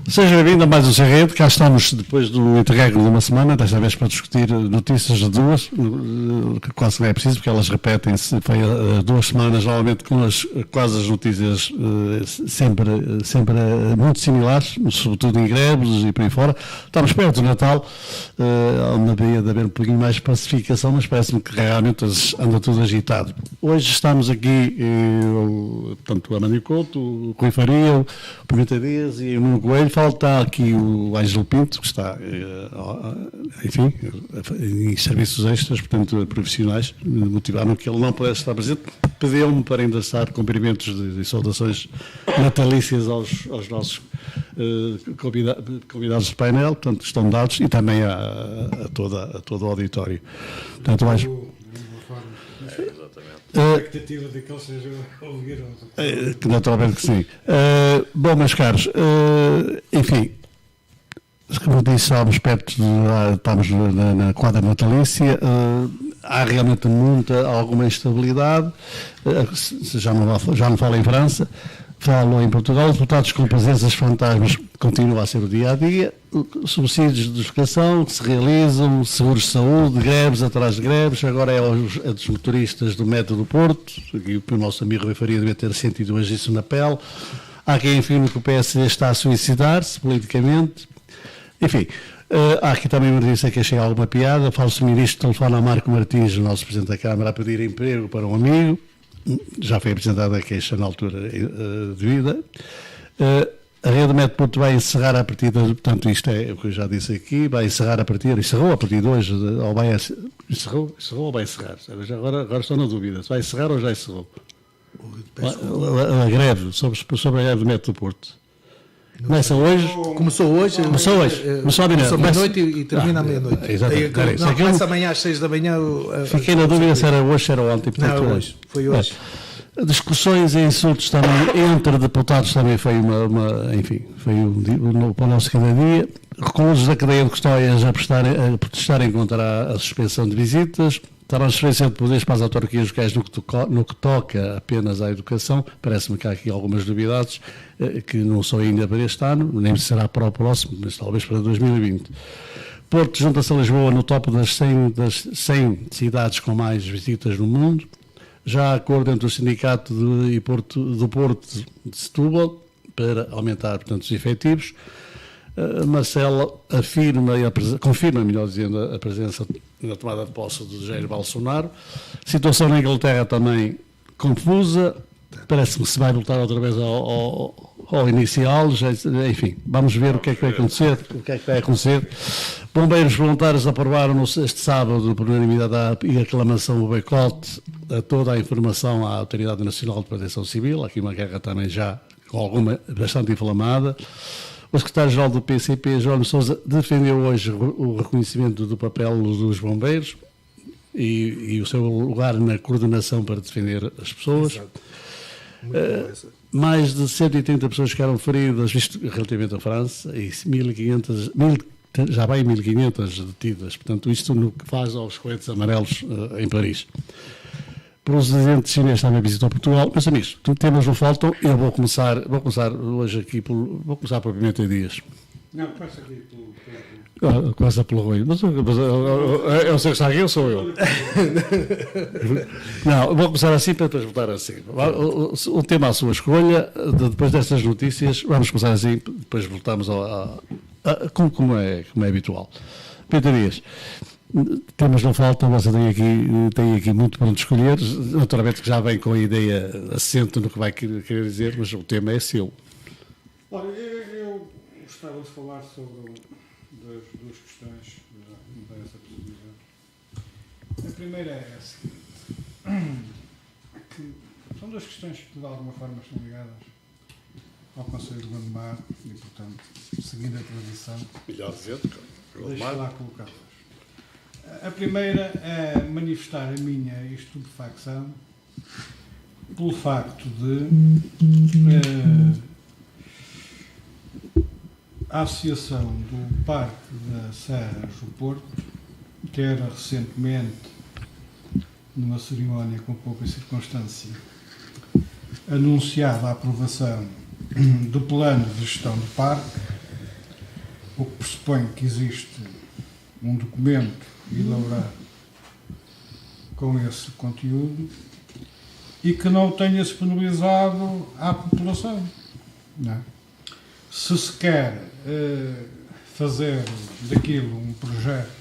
Seja bem-vindo a mais um Serrede. Cá estamos depois do interregno de uma semana, desta vez para discutir notícias de duas, que quase não é preciso, porque elas repetem-se. Foi 2 semanas, normalmente com quase as notícias sempre muito similares, sobretudo em greves e por aí fora. Estamos perto do Natal, havia de haver um pouquinho mais de pacificação, mas parece-me que realmente anda tudo agitado. Hoje estamos aqui, portanto, o Amandio Couto, o Rui Faria, o Pimenta Dias e o Nuno Coelho. Falta aqui o Ângelo Pinto, que está, enfim, em serviços extras, portanto, profissionais, motivaram que ele não pudesse estar presente. Pediu-me para endereçar cumprimentos de saudações natalícias aos nossos convidados do painel, portanto, estão dados, e também a todo o auditório. Portanto, mais... A expectativa de que eles sejam ouvidos. Naturalmente que sim. Bom, meus caros, enfim, como disse, estamos na quadra natalícia, há realmente alguma instabilidade, já não falo em França, falo em Portugal. Os deputados com presenças fantasmas continua a ser o dia-a-dia, subsídios de educação que se realizam, seguros de saúde, greves atrás de greves, agora é a dos motoristas do metro do Porto, e o nosso amigo Rui Faria deve ter sentido hoje isso na pele. Há quem afirme que o PSD está a suicidar-se politicamente, enfim. Há aqui também uma notícia que achei alguma piada. O falso ministro telefona a Marco Martins, o nosso Presidente da Câmara, a pedir emprego para um amigo. Já foi apresentada a queixa na altura devida. A rede Metro vai encerrar a partir de, portanto, isto é o que eu já disse aqui, encerrou a partir de hoje, ou vai encerrou ou vai encerrar? Agora estou na dúvida, se vai encerrar ou já encerrou? A greve, sobre a greve do Metro do Porto. Começa hoje? Começou hoje. Começou à meia-noite e termina à meia-noite. Exatamente. Começa amanhã às 6 da manhã. Fiquei na dúvida se era hoje ou era ontem. Portanto, não, hoje. Foi hoje. Discussões e insultos também entre deputados também foi enfim, foi para o nosso cada dia. Reclusos da cadeia de custódias a protestarem contra a suspensão de visitas. Transferência de poderes para as autarquias locais no que toca apenas à educação. Parece-me que há aqui algumas novidades que não são ainda para este ano, nem será para o próximo, mas talvez para 2020. Porto junta-se a Lisboa no topo das 100 cidades com mais visitas no mundo. Já há acordo entre o sindicato do Porto de Setúbal para aumentar, portanto, os efetivos. Marcelo confirma, melhor dizendo, a presença na tomada de posse do Jair Bolsonaro. Situação na Inglaterra também confusa. Parece-me que se vai voltar outra vez ao inicial. Enfim, vamos ver o que é que vai acontecer. Bombeiros voluntários aprovaram este sábado, por unanimidade e aclamação, o boicote a toda a informação à Autoridade Nacional de Proteção Civil. Aqui uma guerra também já com alguma bastante inflamada. O secretário-geral do PCP, João Sousa, defendeu hoje o reconhecimento do papel dos bombeiros e o seu lugar na coordenação para defender as pessoas. Mais de 130 pessoas ficaram feridas, isto relativamente à França, e 1.500, já vai 1.500 detidas. Portanto, isto no que faz aos coletes amarelos em Paris. O presidente chinês também visitou Portugal. Meus amigos, temas não faltam. Eu vou começar hoje aqui vou começar por Pimenta Dias. Não, começa aqui pelo começa pelo Rui. Mas é o senhor que está aqui ou sou eu? Não, vou começar assim para depois voltar assim. O tema à sua escolha, depois destas notícias, vamos começar assim, depois voltamos como é habitual. Pimenta Dias. Temas não faltam, você tem aqui muito para escolher. Naturalmente que já vem com a ideia assente no que vai querer dizer, mas o tema é seu. Olha, eu gostava de falar sobre duas questões dessa possibilidade. A primeira é a seguinte, que são duas questões que de alguma forma estão ligadas ao Conselho de Gondomar e, portanto, seguindo a tradição, melhor dizer, deixo lá colocá-las. A primeira é manifestar a minha estupefacção pelo facto de a Associação do Parque das Serras do Porto ter recentemente, numa cerimónia com pouca circunstância, anunciado a aprovação do plano de gestão do parque o que pressupõe que existe um documento elaborado com esse conteúdo e que não o tenha disponibilizado à população. Não é? Se quer fazer daquilo um projeto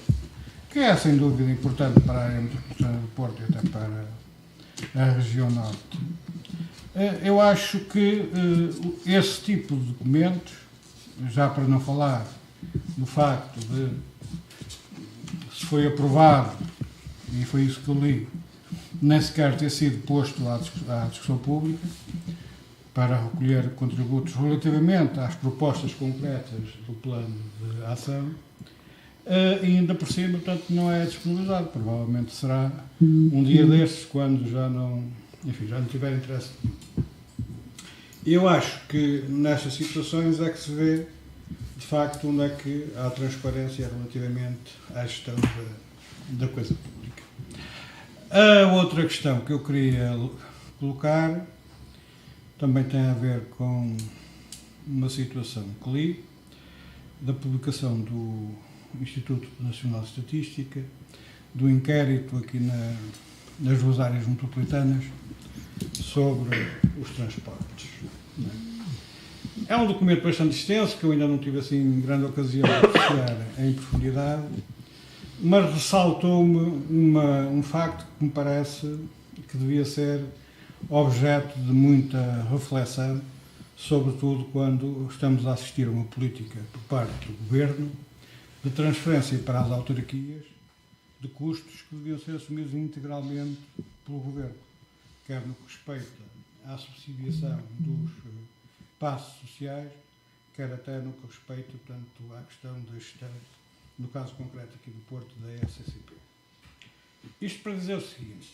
que é sem dúvida importante para a área metropolitana do Porto e até para a região norte, eu acho que esse tipo de documentos, já para não falar do facto de se foi aprovado, e foi isso que eu li, nem sequer ter sido posto à discussão pública para recolher contributos relativamente às propostas concretas do plano de ação, e ainda por cima, portanto, não é disponibilizado. Provavelmente será um dia destes, quando já não tiver interesse. Eu acho que nestas situações é que se vê, de facto, onde é que há transparência relativamente à gestão da coisa pública. A outra questão que eu queria colocar também tem a ver com uma situação que li, da publicação do Instituto Nacional de Estatística, do inquérito aqui nas duas áreas metropolitanas sobre os transportes. É um documento bastante extenso, que eu ainda não tive assim grande ocasião de apreciar em profundidade, mas ressaltou-me um facto que me parece que devia ser objeto de muita reflexão, sobretudo quando estamos a assistir a uma política por parte do Governo de transferência para as autarquias de custos que deviam ser assumidos integralmente pelo Governo, quer no que respeita à subsidiação dos passos sociais, quer até no que respeita, portanto, à questão da gestão, no caso concreto aqui do Porto, da SCP. Isto para dizer o seguinte: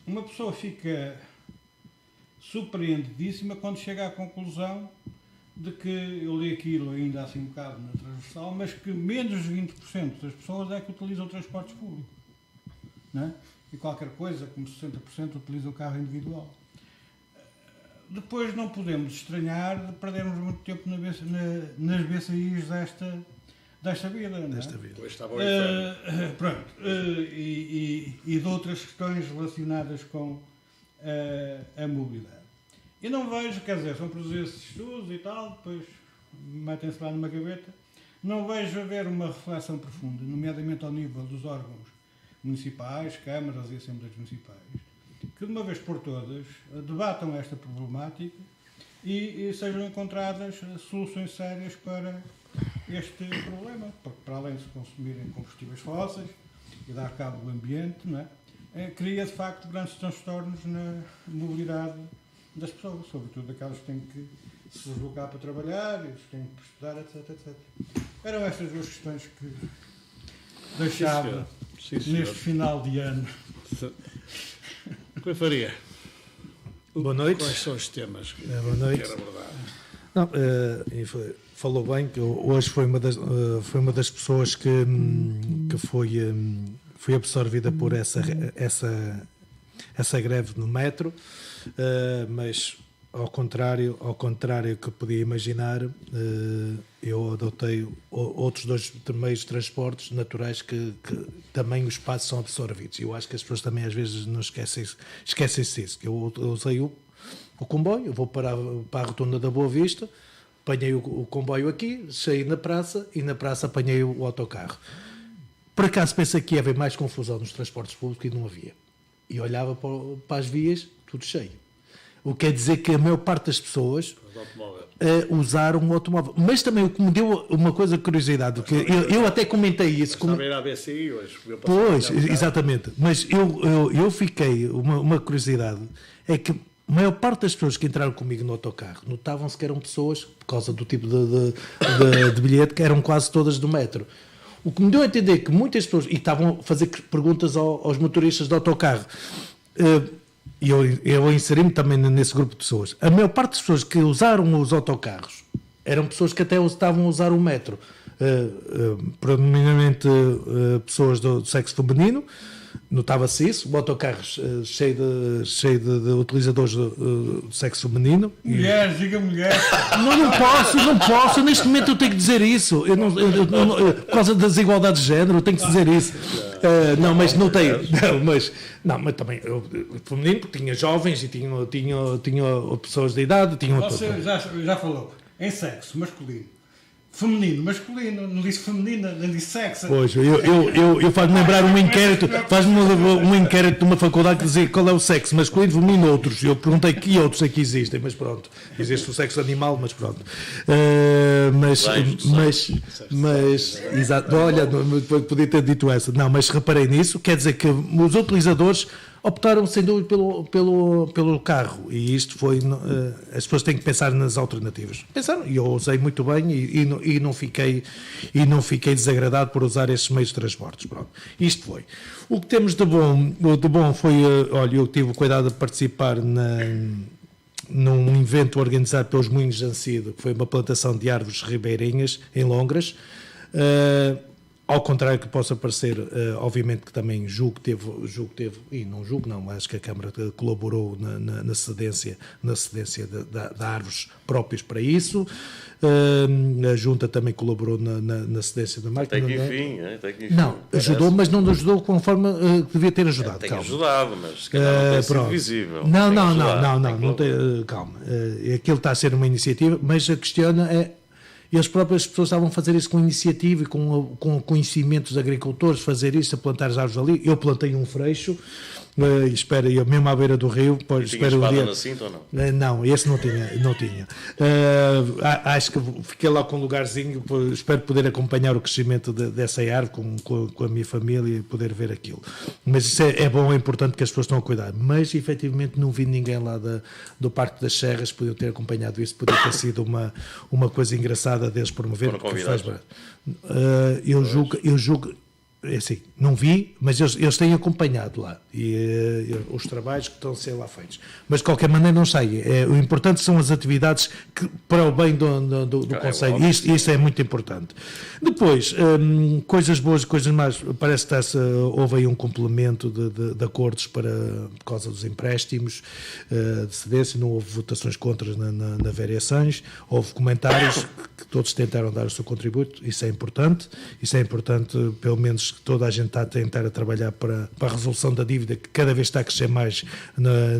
uma pessoa fica surpreendidíssima quando chega à conclusão de que, eu li aquilo ainda assim um bocado na transversal, mas que menos de 20% das pessoas é que utilizam transportes públicos. Não é? E qualquer coisa, como 60%, utiliza o carro individual. Depois não podemos estranhar de perdermos muito tempo nas BCIs desta vida. Não é? Desta vida. Pois está bom inferno. Pronto. E de outras questões relacionadas com a mobilidade. E não vejo, quer dizer, são produzidos estudos e tal, depois metem-se lá numa gaveta, não vejo haver uma reflexão profunda, nomeadamente ao nível dos órgãos municipais, câmaras e assembleias municipais, que de uma vez por todas debatam esta problemática e sejam encontradas soluções sérias para este problema, porque para além de se consumirem combustíveis fósseis e dar cabo do ambiente, não é? Cria de facto grandes transtornos na mobilidade das pessoas, sobretudo aquelas que têm que se deslocar para trabalhar, os que têm que estudar, etc. Eram estas duas questões que deixava neste final de ano. Rui Faria, Boa noite. quais são os temas que Boa noite. quer abordar? Não, falou bem, que hoje foi uma das pessoas que foi absorvida por essa greve no metro, mas ao contrário que podia imaginar, eu adotei outros dois meios de transportes naturais que também os passos são absorvidos. Eu acho que as pessoas também às vezes não esquecem-se disso. Eu usei o comboio, eu vou para a rotunda da Boa Vista, apanhei o comboio aqui, saí na praça e na praça apanhei o autocarro. Por acaso pensei que ia haver mais confusão nos transportes públicos e não havia. E olhava para as vias, tudo cheio. O que quer dizer que a maior parte das pessoas usaram um automóvel. Mas também o que me deu uma coisa de curiosidade, que eu até comentei isso. Estava a ir à BCI hoje. Pois, exatamente. Mas eu fiquei, uma curiosidade, é que a maior parte das pessoas que entraram comigo no autocarro notavam-se que eram pessoas, por causa do tipo de bilhete, que eram quase todas do metro. O que me deu a entender que muitas pessoas, e estavam a fazer perguntas aos motoristas de autocarro, e eu inseri-me também nesse grupo de pessoas. A maior parte das pessoas que usaram os autocarros eram pessoas que até estavam a usar o metro predominantemente pessoas do sexo feminino. Notava-se isso, o autocarro cheio de utilizadores do sexo feminino. Mulheres, diga mulheres. Não posso, neste momento eu tenho que dizer isso. Por causa das desigualdades de género, eu tenho que dizer isso. Não, mas não tenho. Mas também, feminino, porque tinha jovens e tinha pessoas de idade. Você já falou em sexo masculino. Feminino, masculino, não disse feminina, nem disse sexo. Pois, eu faz-me lembrar um inquérito de uma faculdade que dizia qual é o sexo masculino, feminino, outros. Eu perguntei que outros aqui existem, mas pronto. Existe o sexo animal, mas pronto. Exato, olha, podia ter dito essa. Não, mas reparei nisso, quer dizer que os utilizadores optaram sem dúvida pelo carro, e isto foi, as pessoas têm que pensar nas alternativas. Pensaram, e eu usei muito bem e não fiquei desagradado por usar esses meios de transportes. Pronto, isto foi. O que temos de bom foi, olha, eu tive o cuidado de participar num evento organizado pelos Moinhos de Ancido, que foi uma plantação de árvores ribeirinhas em Longras. Ao contrário que possa parecer, obviamente que também julgo que teve, e não julgo não, acho que a Câmara colaborou na cedência de árvores próprias para isso. A Junta também colaborou na cedência da máquina. Até que enfim. Não, ajudou, mas não ajudou conforme devia ter ajudado. Tem ajudado, mas se calhar não tem sido visível. Não tem, calma. Aquilo está a ser uma iniciativa, mas a questão é. E as próprias pessoas estavam a fazer isso com iniciativa e com conhecimentos de agricultores, fazer isso, a plantar as árvores ali. Eu plantei um freixo, mesmo à beira do rio. Espero um dia. Na cinta ou não? Não, esse não tinha. Acho que fiquei lá com um lugarzinho, espero poder acompanhar o crescimento dessa árvore com a minha família e poder ver aquilo. Mas isso é bom, é importante que as pessoas estão a cuidar. Mas, efetivamente, não vi ninguém lá do Parque das Serras, podiam ter acompanhado isso, podia ter sido uma coisa engraçada deles promover. Eu julgo é assim, não vi, mas eles têm acompanhado lá os trabalhos que estão a ser lá feitos. Mas de qualquer maneira não sei. O importante são as atividades para o bem do Conselho. Isso é muito importante. Depois, coisas boas e coisas más. Parece que houve aí um complemento de acordos por causa dos empréstimos de cedência. Não houve votações contra na variações. Houve comentários que todos tentaram dar o seu contributo. Isso é importante. Isso é importante, pelo menos que toda a gente está a tentar trabalhar para a resolução da dívida, que cada vez está a crescer mais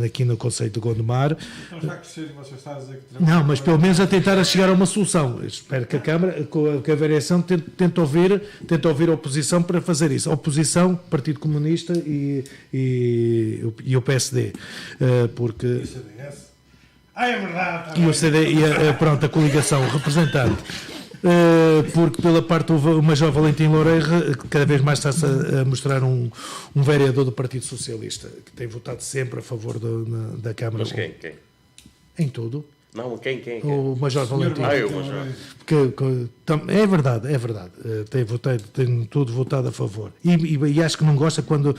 aqui no Concelho de Gondomar. Não está a crescer e você está a dizer que... Não, mas pelo menos a tentar chegar a uma solução. Espero que a Câmara, que a variação tente ouvir a oposição para fazer isso. A oposição, Partido Comunista e o PSD. Porque... E o CDS? É verdade. E o CD, pronto, a coligação representante. Porque pela parte o Major Valentim Loureiro cada vez mais está-se a mostrar um vereador do Partido Socialista que tem votado sempre a favor da Câmara. Mas quem? Em tudo. Não, quem? O Major Valentim. O Major. É verdade. Tem tudo votado a favor. E acho que não gosta quando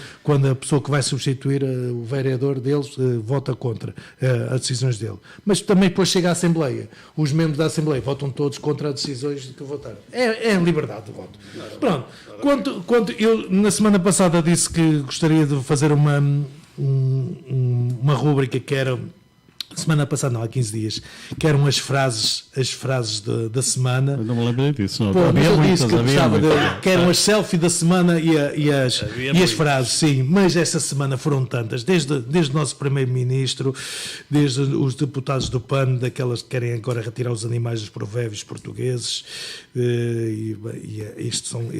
a pessoa que vai substituir o vereador deles vota contra as decisões dele. Mas também depois chega à Assembleia. Os membros da Assembleia votam todos contra as decisões que votaram. É liberdade de voto. Pronto. Quando eu, na semana passada, disse que gostaria de fazer uma rúbrica que era... Semana passada, não, há 15 dias, que eram as frases da semana. Eu não me lembrei disso, não. Mas eu disse que gostava que eram as selfie da semana e as frases, sim, mas essa semana foram tantas, desde o nosso primeiro-ministro, desde os deputados do PAN, daquelas que querem agora retirar os animais dos provérbios portugueses,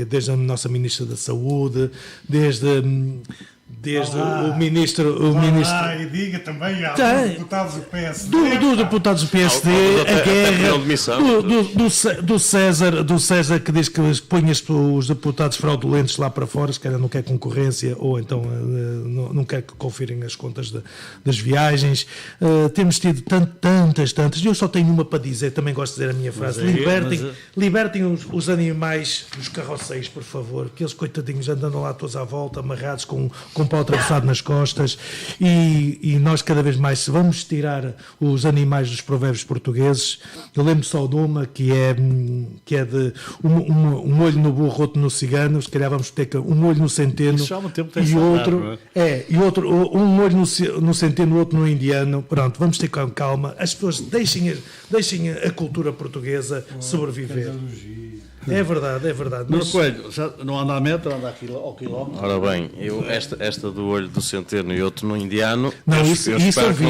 desde a nossa ministra da Saúde, desde o ministro. E diga também aos deputados do PSD. Dos deputados do PSD, a guerra do César que diz que põe os deputados fraudulentos lá para fora, se calhar não quer concorrência ou então não quer que confirem as contas das viagens. Temos tido tantas, e eu só tenho uma para dizer, também gosto de dizer a minha frase: libertem os animais dos carroceiros, por favor, que eles coitadinhos andando lá todos à volta, amarrados com com o pau atravessado nas costas, e nós cada vez mais, se vamos tirar os animais dos provérbios portugueses, eu lembro só de uma que é de um olho no burro, outro no cigano, se calhar vamos ter um olho no centeno e outro, um olho no centeno, outro no indiano. Pronto, vamos ter calma, as pessoas deixem a cultura portuguesa sobreviver. É verdade. Mas Coelho, não anda a metro, anda ao quilómetro. Ora bem, esta do olho do centeno e outro no indiano, não, eu isso espero que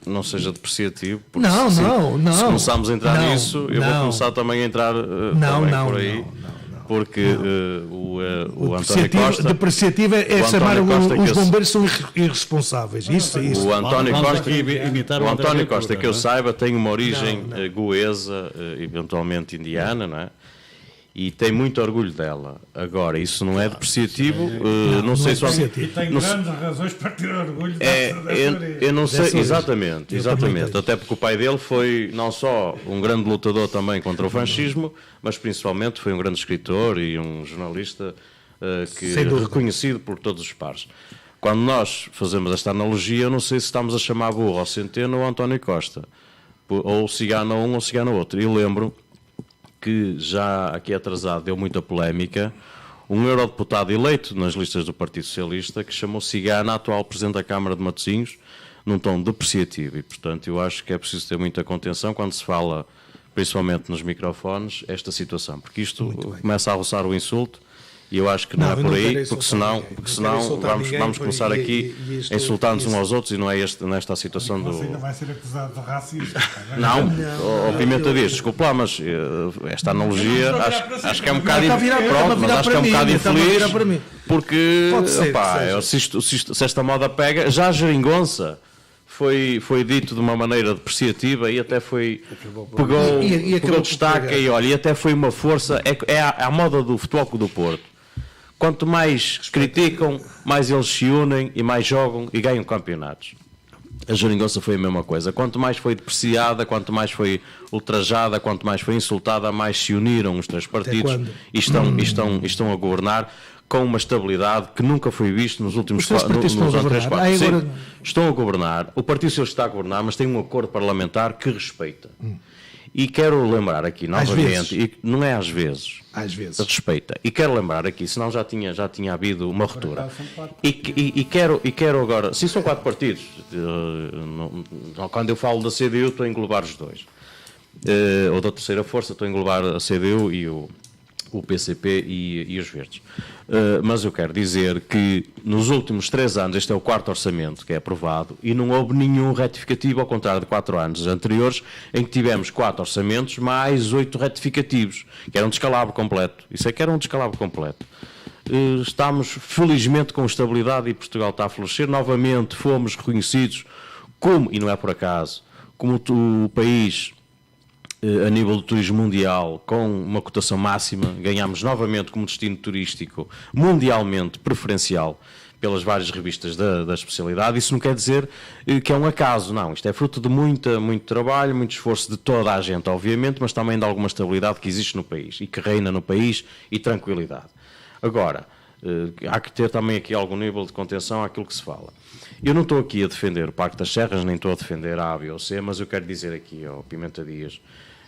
não seja depreciativo, porque não. Se começarmos a entrar nisso, eu vou começar também a entrar também por aí. Porque o António Costa... Depreciativo é chamar os bombeiros são irresponsáveis. Isso. O António Costa, que eu saiba, tem uma origem goesa, eventualmente indiana, não é? E tem muito orgulho dela. Agora, isso não é depreciativo. Não sei se... E tem grandes razões para ter orgulho dessa origem. Eu não sei, exatamente. Até porque o pai dele foi não só um grande lutador também contra o fascismo, mas principalmente foi um grande escritor e um jornalista reconhecido por todos os pares. Quando nós fazemos esta analogia, eu não sei se estamos a chamar burro ao Centeno ou ao António Costa, ou cigano a um ou cigano a outro. Eu lembro que já aqui atrasado deu muita polémica, um eurodeputado eleito nas listas do Partido Socialista que chamou cigano a atual Presidente da Câmara de Matosinhos num tom depreciativo, e portanto eu acho que é preciso ter muita contenção quando se fala, principalmente nos microfones, esta situação, porque isto começa a roçar o insulto. E eu acho que não é por aí, porque senão vamos começar aqui a insultar-nos uns aos outros, e não é nesta a situação do... Você ainda vai ser acusado de racismo. Não, Pimenta diz, desculpa lá, mas esta analogia acho que é um bocado infeliz, porque se esta moda pega, já a geringonça foi dito de uma maneira depreciativa e até pegou destaque e até foi uma força, é a moda do Futebol Clube do Porto. Quanto mais criticam, mais eles se unem e mais jogam e ganham campeonatos. A geringonça foi a mesma coisa. Quanto mais foi depreciada, quanto mais foi ultrajada, quanto mais foi insultada, mais se uniram os três partidos e estão a governar com uma estabilidade que nunca foi visto nos últimos 3, 4 anos. Estão a governar. O Partido Socialista está a governar, mas tem um acordo parlamentar que respeita. E quero lembrar aqui novamente, e não é às vezes, respeita. E quero lembrar aqui, senão já tinha havido uma ruptura. E quero agora, sim, são 4 partidos. Quando eu falo da CDU, estou a englobar os dois. Ou da terceira força, estou a englobar a CDU e o PCP e os Verdes. Mas eu quero dizer que nos últimos 3 anos, este é o 4º orçamento que é aprovado, e não houve nenhum retificativo, ao contrário de 4 anos anteriores, em que tivemos 4 orçamentos mais 8 retificativos, que era um descalabro completo. Isso é que era um descalabro completo. Estamos felizmente com estabilidade e Portugal está a florescer. Novamente fomos reconhecidos como, e não é por acaso, como o país a nível do turismo mundial, com uma cotação máxima, ganhámos novamente como destino turístico mundialmente preferencial pelas várias revistas da especialidade. Isso não quer dizer que é um acaso, não. Isto é fruto de muito trabalho, muito esforço de toda a gente, obviamente, mas também de alguma estabilidade que existe no país e que reina no país, e tranquilidade. Agora, há que ter também aqui algum nível de contenção àquilo que se fala. Eu não estou aqui a defender o Parque das Serras, nem estou a defender a A, B ou C, mas eu quero dizer aqui ao Pimenta Dias,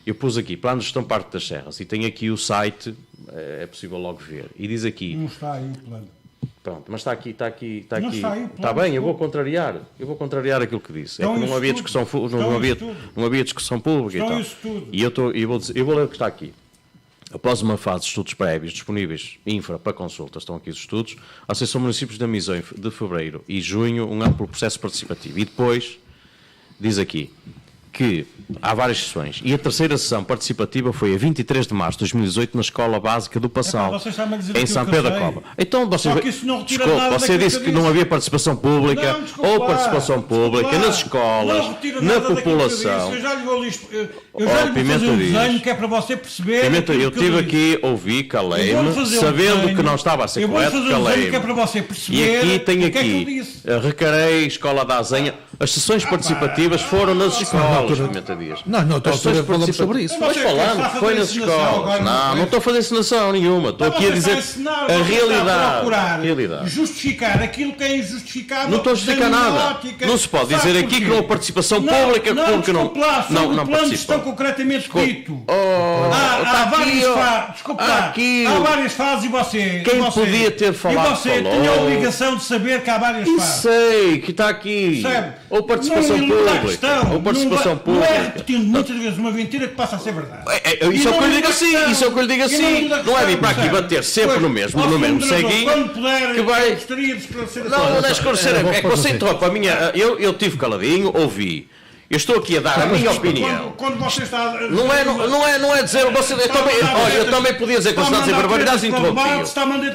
eu pus aqui Plano de Gestão Parque das Serras e tenho aqui o site, é possível logo ver, e diz aqui... Não está aí o plano. Pronto, mas está aqui. Não está aí o plano. Está bem, eu vou contrariar aquilo que disse. Então, é que não havia discussão pública então, e tal. E eu vou ler o que está aqui. Após uma fase de estudos prévios disponíveis para consulta, estão aqui os estudos, a Associação de Municípios da Missão de fevereiro e junho, um amplo processo participativo. E depois, diz aqui, que há várias sessões. E a terceira sessão participativa foi a 23 de março de 2018 na Escola Básica do Passal, em São Pedro da Cova. Então, você disse que não havia participação pública, ou participação pública nas escolas, na população. Eu já lhe vou fazer um desenho que é para você perceber. Pimenta, eu estive aqui, ouvi, calei-me, sabendo que não estava a ser correto, calei-me. Que é para você perceber. E aqui tem Recarei, Escola da Azenha. As sessões participativas foram nas escolas, Pimenta Dias. Não, estou a sessões falamos sobre isso. Mas falamos, foi nas escolas. Não estou a fazer encenação nenhuma. Estou aqui a dizer a realidade. Justificar aquilo que é injustificável. Não estou a justificar nada. Não se pode dizer aqui que não houve participação pública, porque não participou. Concretamente dito. Há várias fases e você... Quem podia ter falado, e você falou. tinha a obrigação de saber que há várias fases. Sei, que está aqui. Sabe? Ou participação pública. Ou participação pública. Não é repetindo muitas vezes uma mentira que passa a ser verdade. Isso é o que eu lhe digo assim. Isso é o que eu lhe digo assim. Não é vir para aqui bater sempre no mesmo ceguinho. Quando puder, que vai... gostaria de esclarecer. Não é esclarecer. É que você interrompe a minha... Eu tive caladinho, ouvi. Eu estou aqui a dar a minha opinião. Quando você está... Não é dizer... Eu também podia dizer que você está a dizer barbaridades e interrompiam.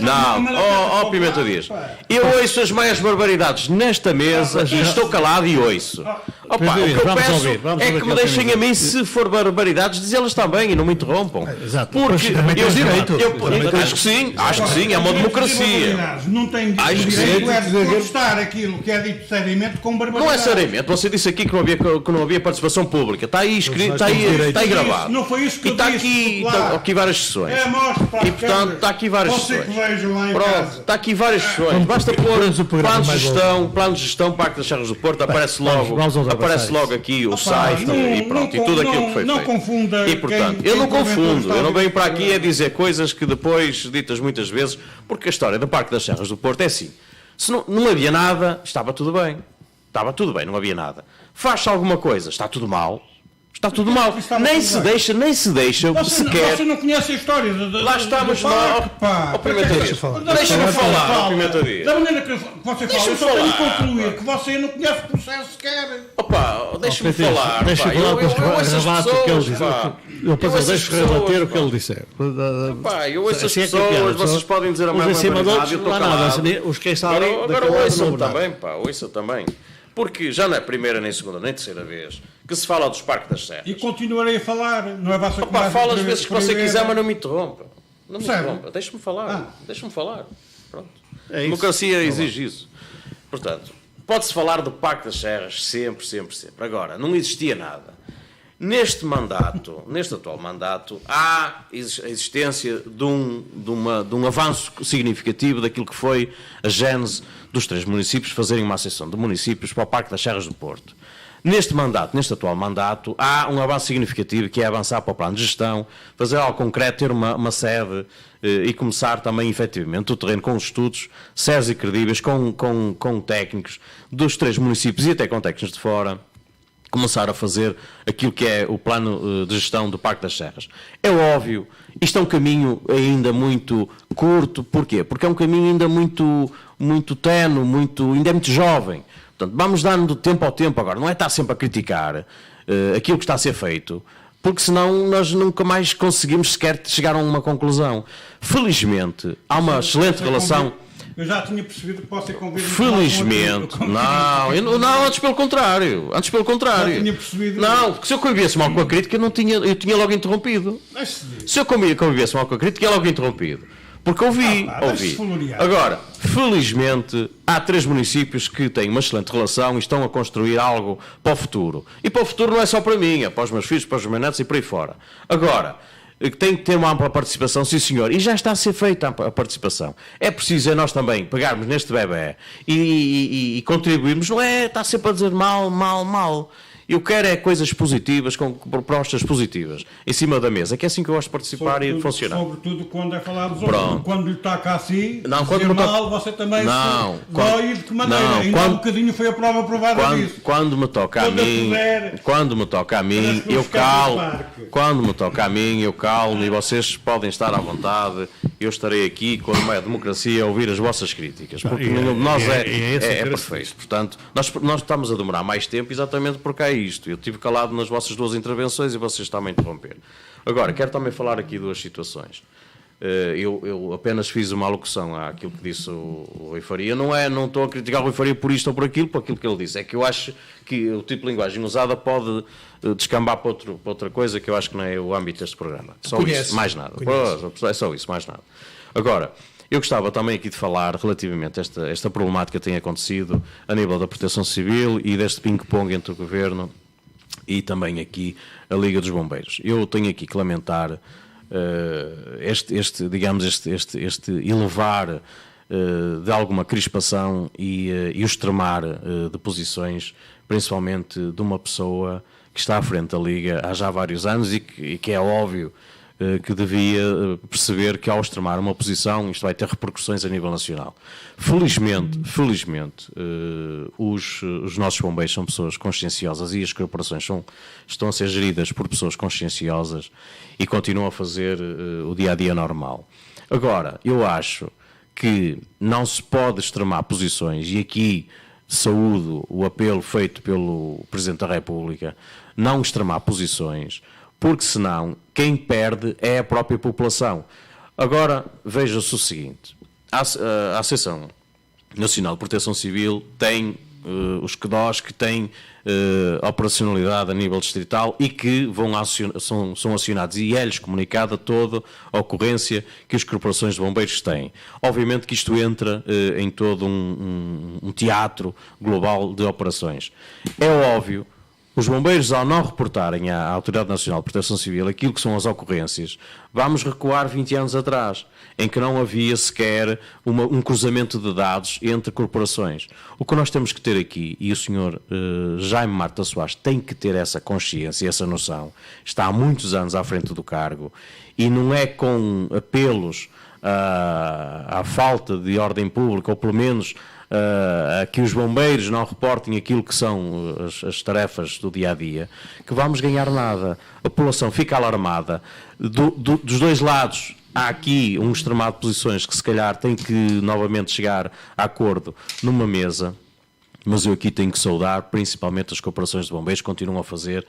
Não, Pimenta Dias. Eu ouço as maiores barbaridades nesta mesa e estou calado e ouço. O que eu peço é que me deixem a mim, se for barbaridades, dizê-las também e não me interrompam. Exato. Porque eu acho que sim, é uma democracia. Não tem direito de contestar aquilo que é dito seriamente com barbaridades. Não é seriamente. Você disse aqui que não havia participação pública. Está aí escrito, está aí gravado. Não foi isso que eu disse. Estão aqui várias sessões. E portanto está aqui várias sessões. Pronto, está aqui várias sessões. Basta pôr plano de gestão, Parque das Serras do Porto, aparece logo aqui o site e pronto, e tudo aquilo que foi feito. Não confunda. E portanto, eu não confundo, eu não venho para aqui a dizer coisas que depois, ditas muitas vezes, porque a história do Parque das Serras do Porto é assim. Se não havia nada, estava tudo bem. Estava tudo bem, não havia nada. Faz-se alguma coisa, está tudo mal. Está tudo mal. Nem se deixa sequer. Você não conhece a história lá estamos nós. Deixa-me falar, Pimenta Dias. Da maneira que você fala, eu só tenho que concluir que você não conhece o processo sequer. Deixa-me falar. Deixa-me falar o que ele diz. Eu deixo rebater o que ele disser. Eu ouço as pessoas, vocês podem dizer a mais barbaridade, eu estou calado. Os que estão ali... Agora ouçam também, ouçam também. Porque já não é a primeira, nem segunda, nem terceira vez que se fala dos Parques das Serras. E continuarei a falar. Não é vossa conversa. Fala as vezes que você quiser, mas não me interrompa. Não me interrompa. Deixe-me falar. Deixe-me falar. Pronto. A democracia exige isso. Portanto, pode-se falar do Parque das Serras sempre. Agora, não existia nada. Neste atual mandato, há a existência de um avanço significativo daquilo que foi a gênese dos 3 municípios fazerem uma associação de municípios para o Parque das Serras do Porto. Neste atual mandato, há um avanço significativo que é avançar para o plano de gestão, fazer algo concreto, ter uma sede e começar também, efetivamente, o terreno com estudos sérios e credíveis, com técnicos dos 3 municípios e até com técnicos de fora, começar a fazer aquilo que é o plano de gestão do Parque das Serras. É óbvio, isto é um caminho ainda muito curto. Porquê? Porque é um caminho ainda muito tenue, ainda é muito jovem. Portanto, vamos dando tempo ao tempo agora. Não é estar sempre a criticar aquilo que está a ser feito, porque senão nós nunca mais conseguimos sequer chegar a uma conclusão. Felizmente, há uma excelente relação... Eu já tinha percebido que pode ser convidado. Felizmente. Não, antes pelo contrário. Já tinha percebido. Não, porque se eu convivesse mal com a crítica, eu tinha logo interrompido. Se eu convivesse mal com a crítica, tinha logo interrompido. Porque ouvi. Agora, felizmente, há 3 municípios que têm uma excelente relação e estão a construir algo para o futuro. E para o futuro não é só para mim, é para os meus filhos, para os meus netos e por aí fora. Agora, tem que ter uma ampla participação, sim senhor, e já está a ser feita a participação. É preciso nós também pegarmos neste bebé e contribuirmos, não é estar sempre a dizer mal. Eu quero é coisas positivas, com propostas positivas, em cima da mesa, que é assim que eu gosto de participar e de funcionar. Sobretudo quando é falar dos outros. Quando lhe toca assim, quando mal, você também dói de que maneira. Ainda há um bocadinho foi a prova provada disso. Quando me toca a mim, eu calmo. Quando me toca a mim, eu calmo e vocês podem estar à vontade. Eu estarei aqui com a democracia a ouvir as vossas críticas, porque nós é perfeito. Portanto, nós estamos a demorar mais tempo exatamente porque há isto. Eu estive calado nas vossas 2 intervenções e vocês estão a interromper. Agora, quero também falar aqui 2 situações. Eu apenas fiz uma alocução àquilo que disse o Rui Faria. Não estou a criticar o Rui Faria por isto ou por aquilo que ele disse. É que eu acho que o tipo de linguagem usada pode descambar para outra coisa que eu acho que não é o âmbito deste programa. Só isso, mais nada. É só isso, mais nada. Agora, Eu gostava também aqui de falar relativamente a esta problemática que tem acontecido a nível da Proteção Civil e deste ping-pong entre o Governo e também aqui a Liga dos Bombeiros. Eu tenho aqui que lamentar este elevar de alguma crispação e o extremar de posições, principalmente de uma pessoa que está à frente da Liga há já vários anos e que é óbvio que devia perceber que ao extremar uma posição isto vai ter repercussões a nível nacional. Felizmente, os nossos bombeiros são pessoas conscienciosas e as corporações estão a ser geridas por pessoas conscienciosas e continuam a fazer o dia-a-dia normal. Agora, eu acho que não se pode extremar posições, e aqui saúdo o apelo feito pelo Presidente da República, não extremar posições, porque senão quem perde é a própria população. Agora, veja-se o seguinte, a Associação Nacional de Proteção Civil tem os CDOs que têm operacionalidade a nível distrital e que são acionados e é-lhes comunicada toda a ocorrência que as corporações de bombeiros têm. Obviamente que isto entra em todo um teatro global de operações. É óbvio, os bombeiros, ao não reportarem à Autoridade Nacional de Proteção Civil aquilo que são as ocorrências, vamos recuar 20 anos atrás, em que não havia sequer um cruzamento de dados entre corporações. O que nós temos que ter aqui, e o Sr. Jaime Marta Soares tem que ter essa consciência, essa noção, está há muitos anos à frente do cargo, e não é com apelos à falta de ordem pública, ou pelo menos que os bombeiros não reportem aquilo que são as tarefas do dia-a-dia, que vamos ganhar nada. A população fica alarmada. Dos dois lados há aqui um extremado de posições que se calhar tem que novamente chegar a acordo numa mesa, mas eu aqui tenho que saudar principalmente as corporações de bombeiros que continuam a fazer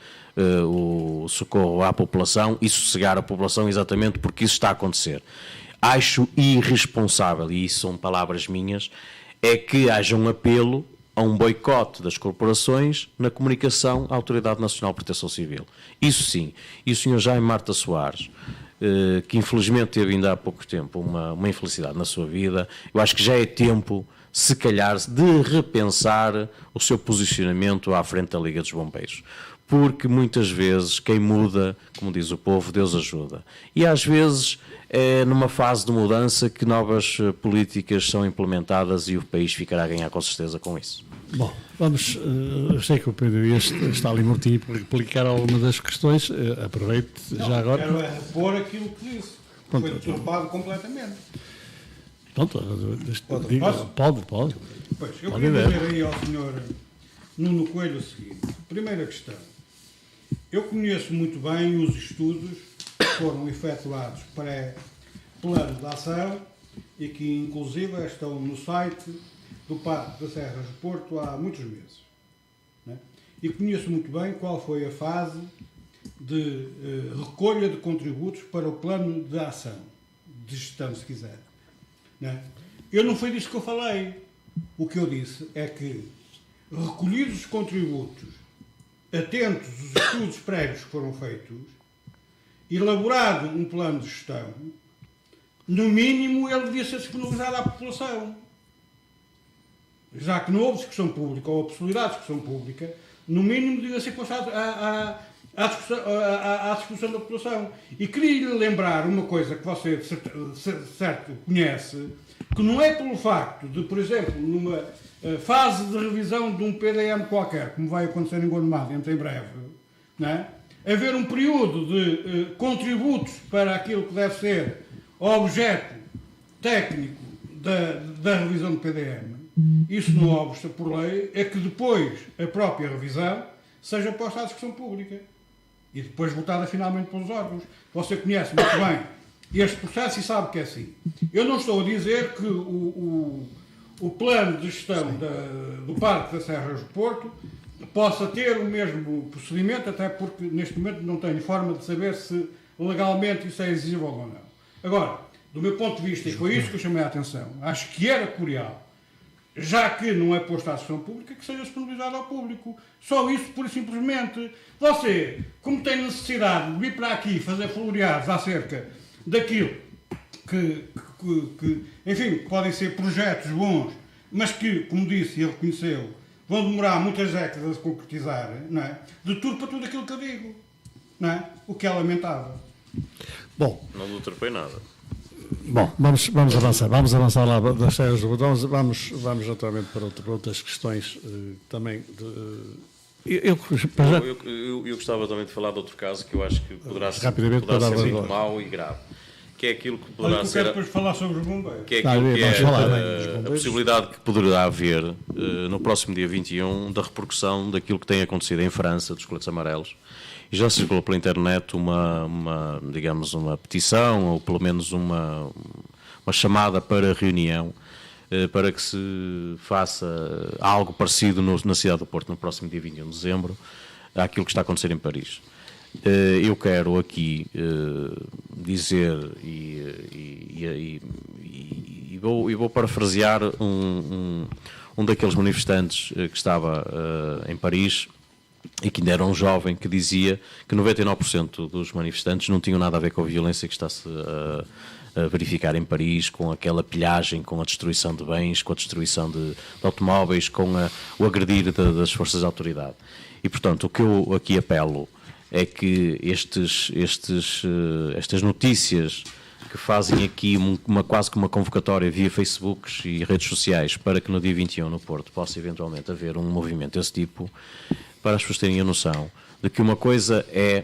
o socorro à população e sossegar a população, exatamente porque isso está a acontecer. Acho irresponsável, e isso são palavras minhas, é que haja um apelo a um boicote das corporações na comunicação à Autoridade Nacional de Proteção Civil. Isso sim. E o Sr. Jaime Marta Soares, que infelizmente teve ainda há pouco tempo uma infelicidade na sua vida, eu acho que já é tempo, se calhar, de repensar o seu posicionamento à frente da Liga dos Bombeiros. Porque muitas vezes quem muda, como diz o povo, Deus ajuda. E às vezes é numa fase de mudança que novas políticas são implementadas e o país ficará a ganhar com certeza com isso. Bom, vamos, eu sei que o Pedro está ali mortinho por replicar alguma das questões, aproveite já agora. Quero repor aquilo que disse, foi deturpado completamente. Pronto, pode. Pois, eu queria dizer aí ao Sr. Nuno Coelho o seguinte. Primeira questão. Eu conheço muito bem os estudos que foram efetuados pré-plano de ação e que inclusive estão no site do Parque das Serras do Porto há muitos meses. Né? E conheço muito bem qual foi a fase de recolha de contributos para o plano de ação, de gestão, se quiser. Né? Não foi disso que eu falei. O que eu disse é que, recolhidos os contributos, atentos os estudos prévios que foram feitos, elaborado um plano de gestão, no mínimo ele devia ser disponibilizado à população. Já que não houve discussão pública ou a possibilidade de discussão pública, no mínimo devia ser postado à discussão da população. E queria lhe lembrar uma coisa que você, certo, conhece, que não é pelo facto de, por exemplo, numa fase de revisão de um PDM qualquer, como vai acontecer em Gondomar dentro em breve, não é? Haver um período de contributos para aquilo que deve ser o objeto técnico da revisão do PDM. Isso não obsta por lei, é que depois a própria revisão seja posta à discussão pública e depois votada finalmente pelos órgãos. Você conhece muito bem este processo e sabe que é assim. Eu não estou a dizer que o plano de gestão do Parque das Serras do Porto possa ter o mesmo procedimento, até porque neste momento não tenho forma de saber se legalmente isso é exigível ou não. Agora, do meu ponto de vista, e foi isso que eu chamei a atenção, acho que era curial, já que não é posto à discussão pública, que seja disponibilizado ao público. Só isso, pura e simplesmente. Você, como tem necessidade de vir para aqui fazer floreados acerca daquilo que enfim, podem ser projetos bons, mas que, como disse e ele reconheceu, vão demorar muitas décadas a se concretizar, não é? De tudo para tudo aquilo que eu digo, não é? O que é lamentável. Bom, Não deturpei nada. vamos avançar. Vamos avançar lá das sérias do botão. Vamos naturalmente para outras questões também. Eu gostava também de falar de outro caso que eu acho que poderá ser muito mau e grave. Que é aquilo que poderá Eu ser. quero depois falar sobre os bombeiros. Que é aquilo que é a possibilidade que poderá haver no próximo dia 21 da repercussão daquilo que tem acontecido em França, dos coletes amarelos. E já circulou pela internet digamos, uma petição, ou pelo menos uma chamada para reunião, para que se faça algo parecido na cidade do Porto no próximo dia 21 de dezembro, àquilo que está a acontecer em Paris. Eu quero aqui dizer e vou parafrasear um daqueles manifestantes que estava em Paris e que ainda era um jovem, que dizia que 99% dos manifestantes não tinham nada a ver com a violência que está-se a verificar em Paris, com aquela pilhagem, com a destruição de bens, com a destruição de automóveis, com o agredir das forças de autoridade. E, portanto, o que eu aqui apelo é que estas notícias que fazem aqui quase que uma convocatória via Facebooks e redes sociais para que no dia 21 no Porto possa eventualmente haver um movimento desse tipo, para as pessoas terem a noção de que uma coisa é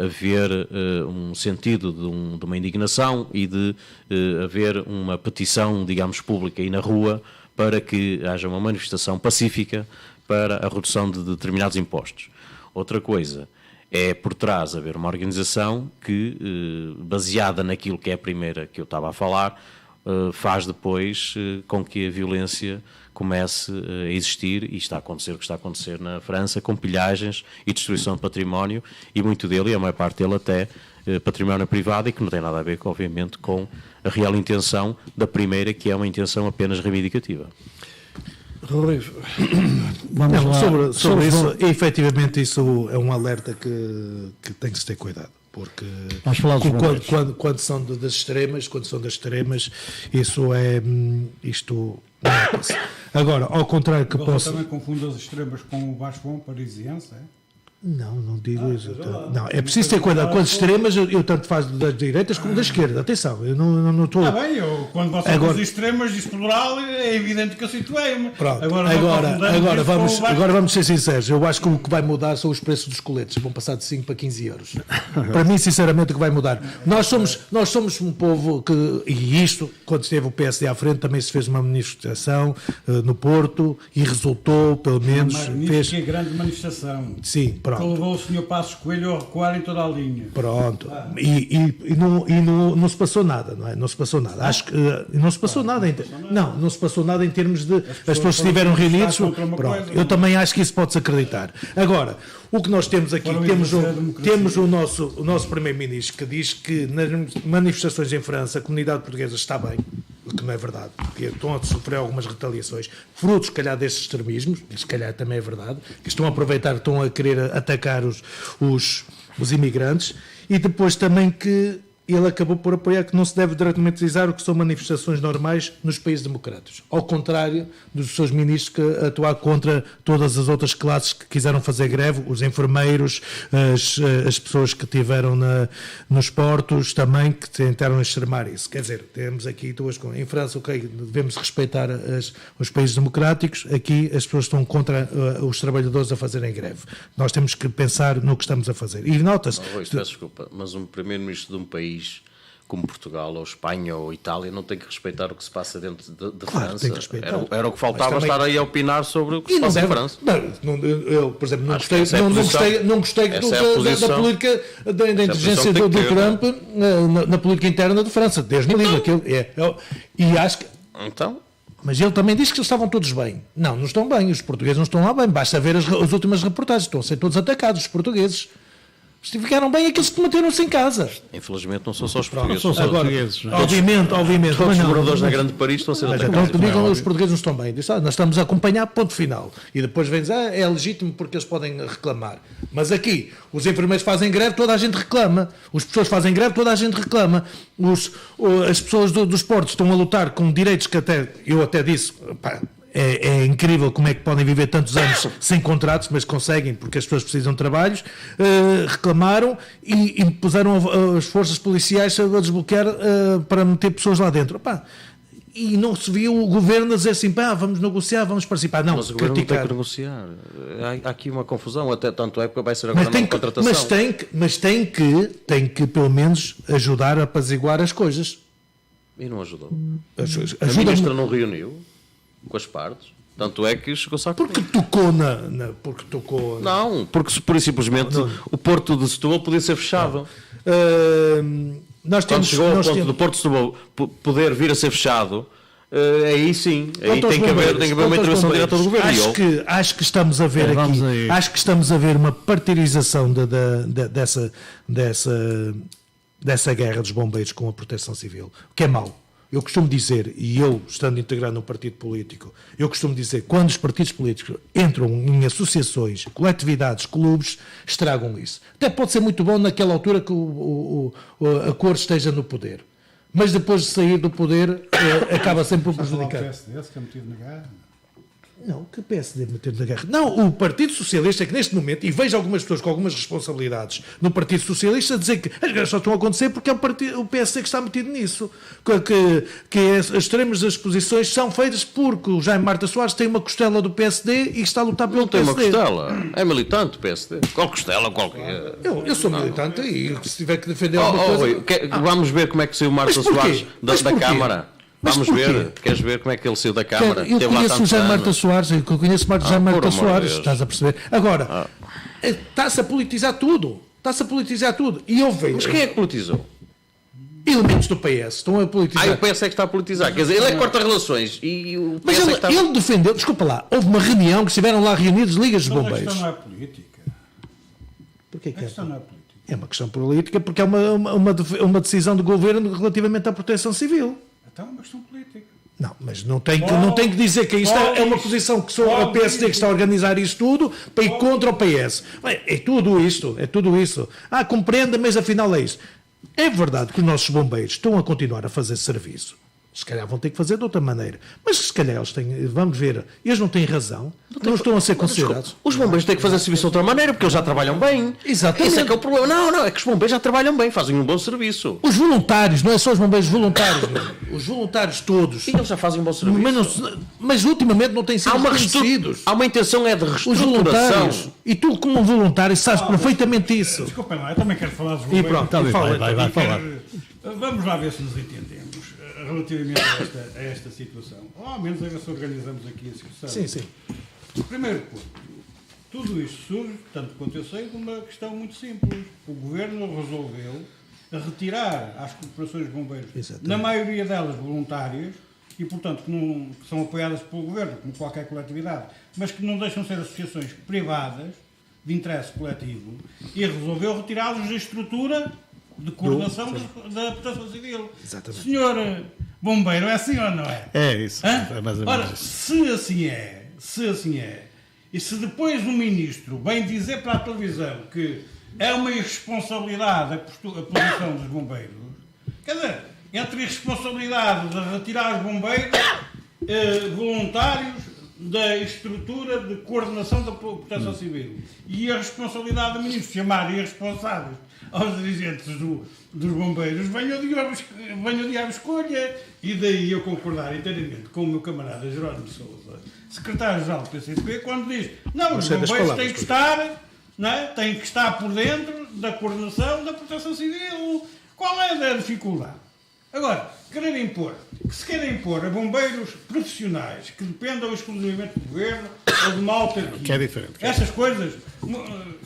haver um sentido de uma indignação e de haver uma petição, digamos, pública e na rua para que haja uma manifestação pacífica para a redução de determinados impostos. Outra coisa é por trás haver uma organização que, baseada naquilo que é a primeira que eu estava a falar, faz depois com que a violência comece a existir, e está a acontecer o que está a acontecer na França, com pilhagens e destruição de património, e muito dele, e a maior parte dele até património privado, e que não tem nada a ver, obviamente, com a real intenção da primeira, que é uma intenção apenas reivindicativa. Rui, vamos lá. Sobre isso, efetivamente, isso é um alerta que tem que se ter cuidado. Porque quando são das extremas, isso é isto. Agora, ao contrário que Você também confunde as extremas com o Baixo Bom parisiense, é? Não digo isso. Não, é preciso ter cuidado com as extremas, eu tanto faço das direitas como da esquerda. Atenção, eu não estou. Quando você agora, diz extremas, diz plural, é evidente que eu situei-me. Pronto, agora vamos ser sinceros. Eu acho que o que vai mudar são os preços dos coletes. Vão passar de 5 para 15 euros. Para mim, sinceramente, o que vai mudar. Nós somos um povo que, e isto, quando esteve o PSD à frente, também se fez uma manifestação no Porto e resultou, pelo menos. Fez que grande manifestação. Sim. Pronto. Que levou o Sr. Passos Coelho a recuar em toda a linha. Pronto. E não se passou nada, não é? Não se passou nada. Acho que não se passou nada. Não se passou nada em termos de as pessoas estiveram reunidas. Eu também acho que isso pode-se acreditar. Agora, o que nós temos aqui, temos o nosso primeiro-ministro que diz que nas manifestações em França a comunidade portuguesa está bem, o que não é verdade, porque estão a sofrer algumas retaliações, frutos, se calhar, desses extremismos, se calhar também é verdade, que estão a aproveitar, estão a querer atacar os imigrantes, e depois também que ele acabou por apoiar que não se deve dramatizar o que são manifestações normais nos países democráticos, ao contrário dos seus ministros que atuar contra todas as outras classes que quiseram fazer greve, os enfermeiros, as pessoas que estiveram nos portos também, que tentaram extremar isso. Quer dizer, temos aqui duas coisas. Em França, ok, devemos respeitar os países democráticos, aqui as pessoas estão contra os trabalhadores a fazerem greve. Nós temos que pensar no que estamos a fazer. E nota-se... Peço desculpa, mas um primeiro-ministro de um país como Portugal, ou Espanha, ou Itália, não tem que respeitar o que se passa dentro de França. Tem que respeitar. Era o que faltava, também... estar aí a opinar sobre o que se passa em França. Eu, por exemplo, não gostei da política da inteligência do Trump na política interna de França, desde o livro. E acho que... Então... Mas ele também disse que estavam todos bem. Não estão bem. Os portugueses não estão lá bem. Basta ver as últimas reportagens. Estão a ser todos atacados, os portugueses. Ficaram bem aqueles que manteram-se em casa. Infelizmente não são só os Não portugueses. são só Agora, portugueses. não é? obviamente. Todos mas os não, moradores da mas- Grande Paris estão a ser Mas atacados. então digam, os portugueses não estão bem. Diz, nós estamos a acompanhar, ponto final. E depois vem dizer, é legítimo porque eles podem reclamar. Mas aqui, os enfermeiros fazem greve, toda a gente reclama. As pessoas fazem greve, toda a gente reclama. As pessoas dos portos estão a lutar com direitos que eu até disse, pá, é incrível como é que podem viver tantos anos sem contratos, mas conseguem, porque as pessoas precisam de trabalhos. Reclamaram e puseram as forças policiais a desbloquear para meter pessoas lá dentro. Pá, e não se viu o governo a dizer assim, pá, vamos negociar, vamos participar. Não, Mas o governo não tem criticar. que negociar. Há aqui uma confusão, até tanto é porque vai ser agora Mas tem, uma contratação. tem que pelo menos ajudar a apaziguar as coisas. E não ajudou. A Ajuda ministra não reuniu com as partes. Tanto é que chegou-se a porque tocou Não, porque por simplesmente o Porto de Setúbal podia ser fechado. nós Quando temos chegou ao nós ponto temos- do Porto de Setúbal poder vir a ser fechado, aí sim, aí Quanto aos tem que haver bombeiros, uma intervenção direta do governo. E eu- acho que estamos a ver Vamos aqui, aí. acho que estamos a ver uma partirização dessa guerra dos bombeiros com a proteção civil, o que é mau. Eu costumo dizer, e eu estando integrado num partido político, eu costumo dizer, quando os partidos políticos entram em associações, coletividades, clubes, estragam isso. Até pode ser muito bom naquela altura que a cor esteja no poder. Mas depois de sair do poder, acaba sempre por Já falar do prejudicar. PSD, se que é metido na guerra. Não, que PSD meter na guerra. Não, o Partido Socialista é que neste momento, e vejo algumas pessoas com algumas responsabilidades no Partido Socialista a dizer que as guerras só estão a acontecer porque é o PSD que está metido nisso. Que as extremas das posições são feitas porque o Jaime Marta Soares tem uma costela do PSD e está a lutar pelo Não tem uma PSD. costela. É militante do PSD. Qual costela? Qualquer. Eu sou militante e se tiver que defender Oh, alguma coisa... Rui, vamos ver como é que saiu o Marta Mas porquê? Soares Mas da porquê? Câmara. Mas Vamos porquê? ver. Queres ver como é que ele saiu da Câmara? Eu Teve lá conheço o tantos Jaime Marta anos. Soares, eu conheço o Jaime Marta por amor de Soares, Deus. estás a perceber? Agora, está-se a politizar tudo. Está-se a politizar tudo. E eu vejo Mas quem é que politizou? elementos do PS estão a politizar. O PS é que está a politizar. Quer dizer, ele é que corta relações e o PS Mas é que está... ele defendeu, desculpa lá, houve uma reunião que estiveram lá reunidos ligas de Mas a bombeiros. questão não é política. Porquê A que é? questão não é política. É uma questão política porque é uma decisão do governo relativamente à proteção civil. Então é uma questão política. Não, mas não tem que dizer que isto é uma posição que sou o PSD que está a organizar isto tudo para ir contra o PS. Bem, é tudo isto. Compreenda, mas afinal é isso. É verdade que os nossos bombeiros estão a continuar a fazer serviço. Se calhar vão ter que fazer de outra maneira. Mas se calhar eles têm, vamos ver, eles não têm razão, não estão a ser considerados. Os bombeiros têm que fazer serviço de outra maneira porque eles já trabalham bem. Exatamente. Esse é que é o problema. Não, é que os bombeiros já trabalham bem, fazem um bom serviço. Os voluntários, não é só os bombeiros voluntários, não. Os voluntários todos. E eles já fazem um bom serviço. Mas ultimamente não têm sido reconhecidos. Há uma intenção é de Os reestruturação. voluntários. E tu, como um voluntário, sabes perfeitamente isso. Desculpem lá, eu também quero falar dos E bombeiros. pronto, bem, fala. vai E falar. Vamos lá ver se nos entendemos relativamente a esta situação. Ou ao menos a ver se organizamos aqui a discussão. Sim, sim. Primeiro ponto. Tudo isto surge, tanto quanto eu sei, de uma questão muito simples. O Governo resolveu retirar às corporações de bombeiros, Exatamente. na maioria delas voluntárias, e portanto que são apoiadas pelo Governo, como qualquer coletividade, mas que não deixam de ser associações privadas, de interesse coletivo, e resolveu retirá-los da estrutura de coordenação da proteção civil. Exatamente. Senhor bombeiro, é assim ou não é? É isso. Hã? É mais ou Ora, menos isso. se assim é, e se depois o ministro vem dizer para a televisão que é uma irresponsabilidade a posição dos bombeiros, quer dizer, entre a irresponsabilidade de retirar os bombeiros voluntários da estrutura de coordenação da proteção civil e a responsabilidade do ministro chamar irresponsáveis aos dirigentes dos bombeiros, venho odiar a escolha, e daí eu concordar inteiramente com o meu camarada Jerónimo Sousa, secretário-geral do PCP, quando diz, não, os bombeiros têm que estar, não é? Têm que estar por dentro da coordenação da proteção civil. Qual é a dificuldade? Agora, se querem impor a bombeiros profissionais que dependam exclusivamente do governo ou de uma autarquia, Que é diferente. essas coisas,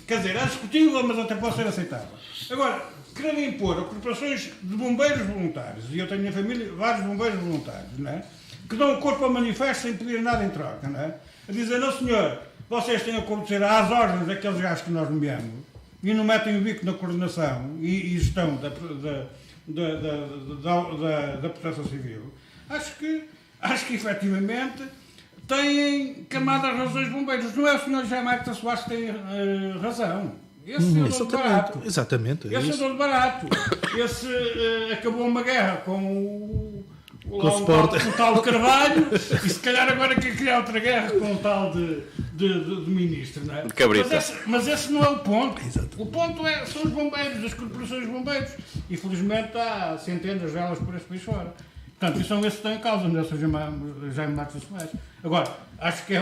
quer dizer, é discutível, mas até pode ser aceitável. Agora, querem impor a corporações de bombeiros voluntários, e eu tenho na família vários bombeiros voluntários, não é? Que dão o corpo ao manifesto sem pedir nada em troca, não é? A dizer, não senhor, vocês têm a obedecer às ordens daqueles gajos que nós nomeamos, e não metem o bico na coordenação e gestão da Proteção Civil, acho que efetivamente têm camadas razões bombeiros. Não é o Sr. José Marta Soares que tem razão. Esse é o dono de barato. Exatamente. Esse é o dono de barato. Esse acabou uma guerra com o tal de Carvalho e se calhar agora quer criar outra guerra com o tal de ministro, não é? De Cabrita. Mas esse não é o ponto. O ponto são os bombeiros, as corporações de bombeiros. E felizmente há centenas delas por esse país fora. Portanto, isso são esses que estão em causa, não é o Jaime Martins Soares. Agora, acho que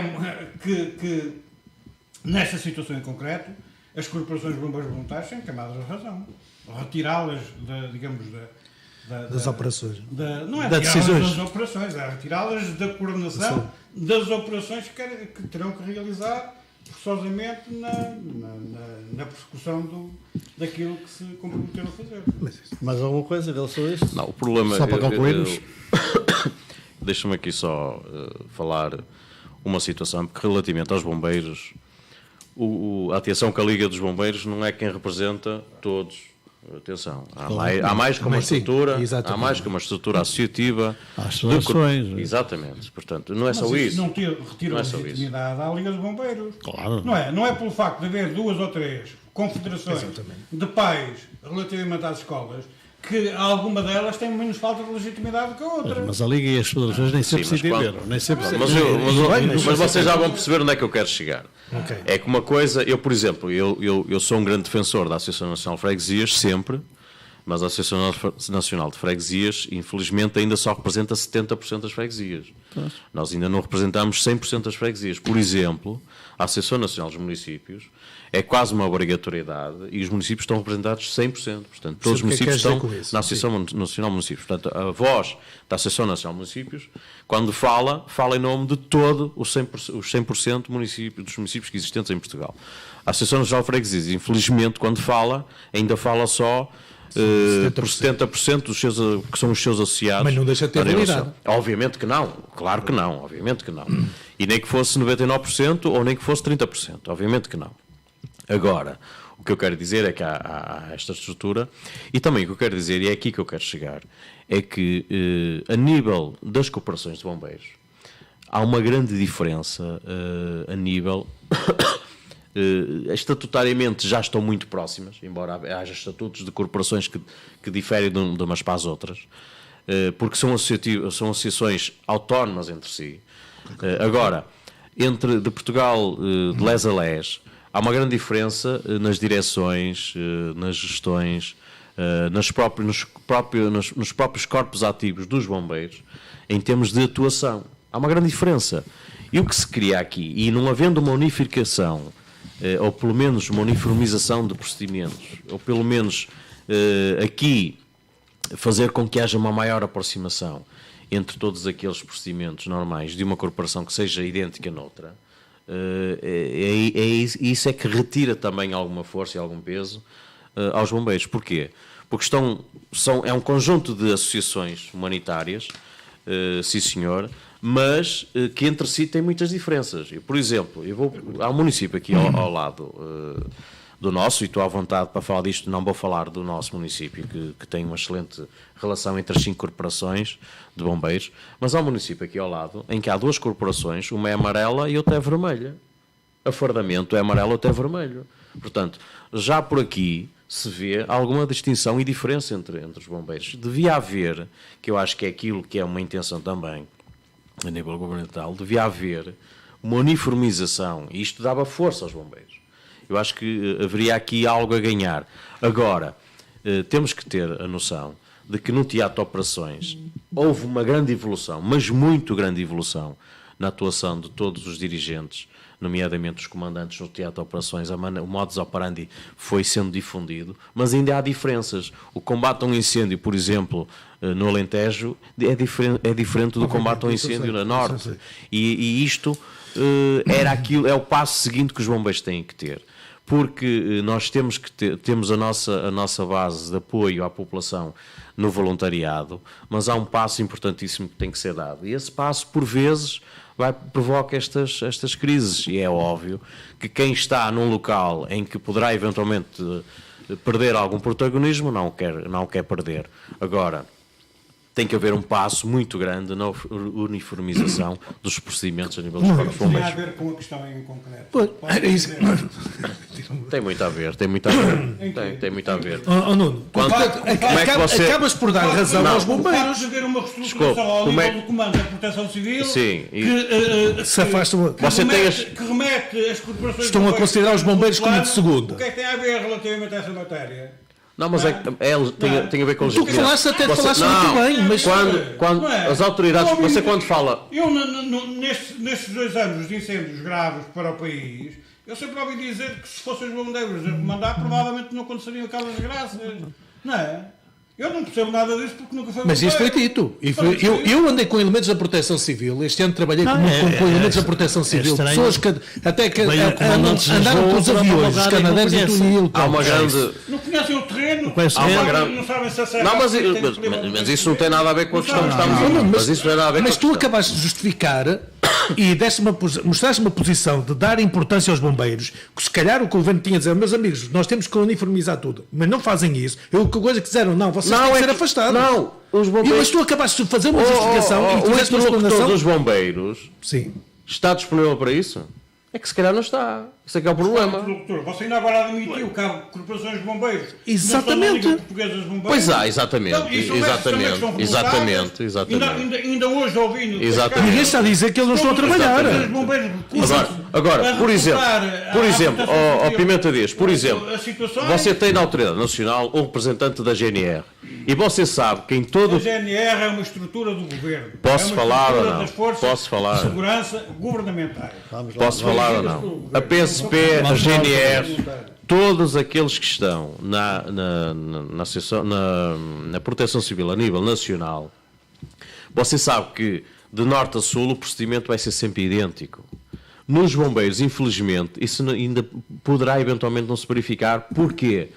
que nesta situação em concreto, as corporações de bombeiros voluntários têm camadas de razão. Retirá-las, das operações. Não é das retirá-las decisões. das operações, é retirá-las da coordenação das operações que terão que realizar forçosamente na persecução daquilo que se comprometeram a fazer. Mais alguma coisa em relação a isso? Não, o problema... Só para concluirmos? Deixa-me aqui só falar uma situação, porque relativamente aos bombeiros, a atenção que a Liga dos Bombeiros não é quem representa todos. Atenção, há mais que uma estrutura, há mais que uma estrutura associativa. Há associações. Exatamente, portanto, não é só Mas isso. não retira a legitimidade à Liga dos Bombeiros. Claro. Não é pelo facto de haver 2 ou 3 confederações de pais relativamente às escolas que alguma delas tem menos falta de legitimidade que a outra. Mas a Liga e as federações nem sempre se entenderam. Mas vocês já vão perceber onde é que eu quero chegar. Okay. É que uma coisa, eu por exemplo, eu sou um grande defensor da Associação Nacional de Freguesias, sempre, mas a Associação Nacional de Freguesias, infelizmente, ainda só representa 70% das freguesias. Nós ainda não representamos 100% das freguesias. Por exemplo, a Associação Nacional dos Municípios é quase uma obrigatoriedade e os municípios estão representados 100%. Portanto, todos os municípios estão na Associação Nacional de Municípios. Portanto, a voz da Associação Nacional de Municípios, quando fala em nome de todo os 100% dos municípios que existentes em Portugal. A Associação Nacional de Freguesias, infelizmente, quando fala, ainda fala só por 70% dos seus, que são os seus associados. Mas não deixa de ter validade. Obviamente que não, claro que não, obviamente que não. E nem que fosse 99% ou nem que fosse 30%, obviamente que não. Agora, o que eu quero dizer é que há esta estrutura, e também o que eu quero dizer, e é aqui que eu quero chegar, é que a nível das corporações de bombeiros, há uma grande diferença a nível... estatutariamente já estão muito próximas, embora haja estatutos de corporações que diferem de umas para as outras, porque são associações autónomas entre si. Agora, de Portugal de les a les, há uma grande diferença nas direções, nas gestões, nos próprios corpos ativos dos bombeiros, em termos de atuação. Há uma grande diferença. E o que se cria aqui, e não havendo uma unificação, ou pelo menos uma uniformização de procedimentos, ou pelo menos aqui fazer com que haja uma maior aproximação entre todos aqueles procedimentos normais de uma corporação que seja idêntica noutra, isso é que retira também alguma força e algum peso aos bombeiros. Porquê? Porque é um conjunto de associações humanitárias, sim senhor, mas que entre si têm muitas diferenças. Por exemplo, há um município aqui ao lado do nosso, e estou à vontade para falar disto, não vou falar do nosso município, que tem uma excelente relação entre as 5 corporações de bombeiros, mas há um município aqui ao lado em que há 2 corporações, uma é amarela e outra é vermelha. A fardamento é amarelo, outra é vermelho. Portanto, já por aqui se vê alguma distinção e diferença entre os bombeiros. Devia haver, que eu acho que é aquilo que é uma intenção também, a nível governamental, devia haver uma uniformização, e isto dava força aos bombeiros. Eu acho que haveria aqui algo a ganhar. Agora, temos que ter a noção de que no teatro de operações houve uma grande evolução, mas muito grande evolução, na atuação de todos os dirigentes, nomeadamente os comandantes no teatro de operações. O modus operandi foi sendo difundido, mas ainda há diferenças. O combate a um incêndio, por exemplo, no Alentejo, é diferente do combate a um incêndio no Norte. E isto é o passo seguinte que os bombeiros têm que ter. porque nós temos a nossa base de apoio à população no voluntariado, mas há um passo importantíssimo que tem que ser dado. E esse passo, por vezes, provoca estas crises. E é óbvio que quem está num local em que poderá eventualmente perder algum protagonismo, não o quer perder. Agora, tem que haver um passo muito grande na uniformização dos procedimentos a nível dos corpos Tem a bombeiros. ver com a questão em concreto. Pois, Posso era isso. dizer? Tem muito a ver. Tem muito a ver. Nuno, Como é que você... acabas por dar razão Não. aos bombeiros. Pode haver uma reestruturação ao como é nível do Comando da Proteção Civil Sim, que, Se afastam. Você tem as... que remete as corporações Estão a de bombeiros considerar os bombeiros como de segunda. O que é que tem a ver relativamente a essa matéria? Não, mas tem a ver com Tu legitimidade. falaste até Você- falaste não, muito bem, mas Quando Não é? as autoridades... Não, Você quando fala... Eu, nestes 2 anos de incêndios graves para o país, eu sempre ouvi dizer que se fossem os bombeiros a comandar, provavelmente não aconteceriam aquelas desgraças. Não é? Eu não percebo nada disso porque nunca foi Mas isto foi bombeiro. dito. Eu andei com elementos da proteção civil. Este ano trabalhei com elementos da proteção civil. estranho. Pessoas que até que Veio o comandante de andaram com os Lisboa para aviões, os abordar e não canadeiros e tudo conhecem. isso. Há uma grande... Não conhecem o terreno, Conhece Há uma o grande- não sabem se acerta. Não, mas isso não tem nada a ver com a questão que estamos a ver. Mas isso não tem nada a ver com a Mas tu questão. acabaste de justificar e mostraste uma posição de dar importância aos bombeiros, que se calhar o que o governo tinha a dizer, meus amigos, nós temos que uniformizar tudo, mas não fazem isso. Eu que coisa que disseram, não, vocês têm que ser afastados. Não, os E, bombeiros... mas tu acabaste de fazer uma justificação e o fizeste uma interlocutor explanação. dos bombeiros Sim. está disponível para isso? É que se calhar não está. Isso é que é o problema. Doutor, você ainda agora admitiu que há corporações de bombeiros. Exatamente. Não estão na Liga Portuguesa dos Bombeiros. Pois há, exatamente. Então, isso são essas também que estão revoltadas. Ainda hoje ouvi no Exatamente. Ninguém está a dizer que eles não estão a trabalhar. Os bombeiros Agora, por exemplo, ó Pimenta Dias, por exemplo, você tem na Autoridade Nacional um representante da GNR e você sabe que em A todo... GNR é uma estrutura do governo. Posso é uma falar estrutura ou não? das forças Posso falar? de segurança governamentais. Posso falar ou não? A PSP, a GNR, todos aqueles que estão na Proteção Civil a nível nacional, você sabe que de norte a sul o procedimento vai ser sempre idêntico. Nos bombeiros, infelizmente, isso ainda poderá eventualmente não se verificar. Porquê?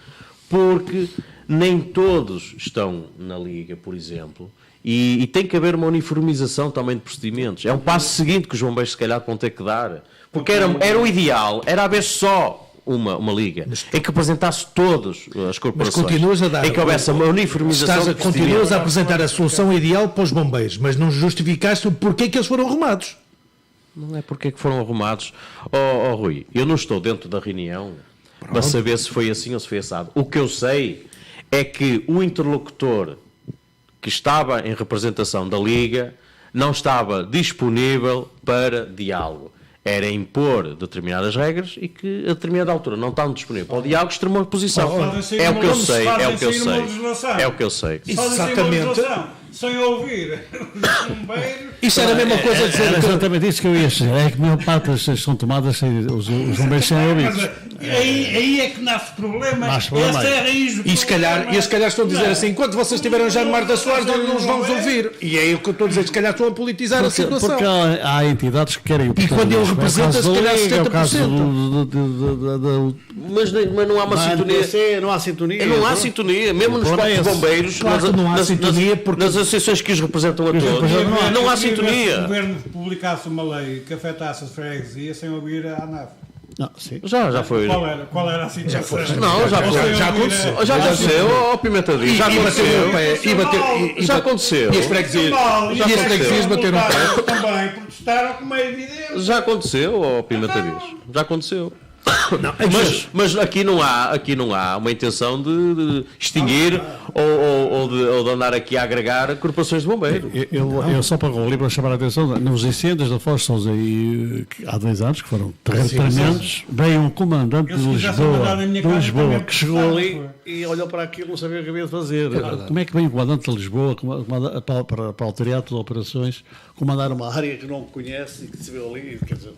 Porque nem todos estão na Liga, por exemplo, e tem que haver uma uniformização também de procedimentos. É um passo seguinte que os bombeiros se calhar vão ter que dar. Porque era o ideal, era haver só uma liga, em que apresentasse todas as corporações. Mas continuas a dar. Em que houvesse uma uniformização de Continuas procedimentos. a apresentar a solução ideal para os bombeiros, mas não justificaste o porquê que eles foram arrumados. Não é porque é que foram arrumados. Rui, eu não estou dentro da reunião para saber se foi assim ou se foi assado. O que eu sei é que o interlocutor que estava em representação da Liga não estava disponível para diálogo. Era impor determinadas regras e que a determinada altura não estavam disponíveis para o diálogo, extremou uma posição. É o que eu sei, é o que eu sei. É o que eu sei. Exatamente. Sem ouvir os bombeiros. Isto era a mesma coisa a dizer Era que exatamente isso que eu ia dizer. É que a maior parte das coisas são tomadas sem os bombeiros sem ouvidos. Aí é que nasce problema. Nasce problema. Essa é a raiz do E se calhar estão a dizer assim, enquanto vocês estiverem já no Mar das Soares, nós não os vamos ouvir. E é o que eu estou a dizer, se calhar estão a politizar a situação. Porque há entidades que querem o E quando ele representa, se calhar 70%. Mas não há uma sintonia. Não há sintonia. Não há sintonia, mesmo nos problema é corpos de esse. bombeiros, Claro que não há sintonia, porque- nas associações que os representam a todos, não há Se o sintonia. governo publicasse uma lei que afetasse a freguesia sem ouvir a ANAF. Não, sim. Já foi. Qual era a situação? Não, já foi. Já aconteceu. Já aconteceu, ó Pimenta Dias, já aconteceu. Já aconteceu. E as freguesias bateram o pé. Também protestaram, como é evidente. Já aconteceu, ó Pimenta Dias. Já aconteceu. Mas aqui não há uma intenção de extinguir ou de andar aqui a agregar corporações de bombeiros. Eu só para o livro chamar a atenção, nos incêndios da Foz de Sousa há 2 anos, que foram tremendos, veio um comandante Eu, de se quisesse mandar na minha casa, Lisboa também que chegou protestava, ali foi. e olhou para aquilo, não sabia o que havia de fazer. Como é que vem o comandante de Lisboa para alterar todas as operações, comandar uma área que não conhece e que se vê ali, quer dizer,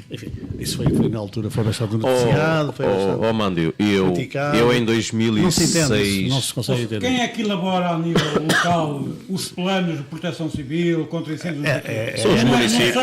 enfim, isso foi na altura, foram bastante noticiado, foi bastante Mândio, criticado. eu em Não se entende, 2006... não se consegue entender. Quem é que elabora a nível local os planos de proteção civil contra incêndios? São os municípios.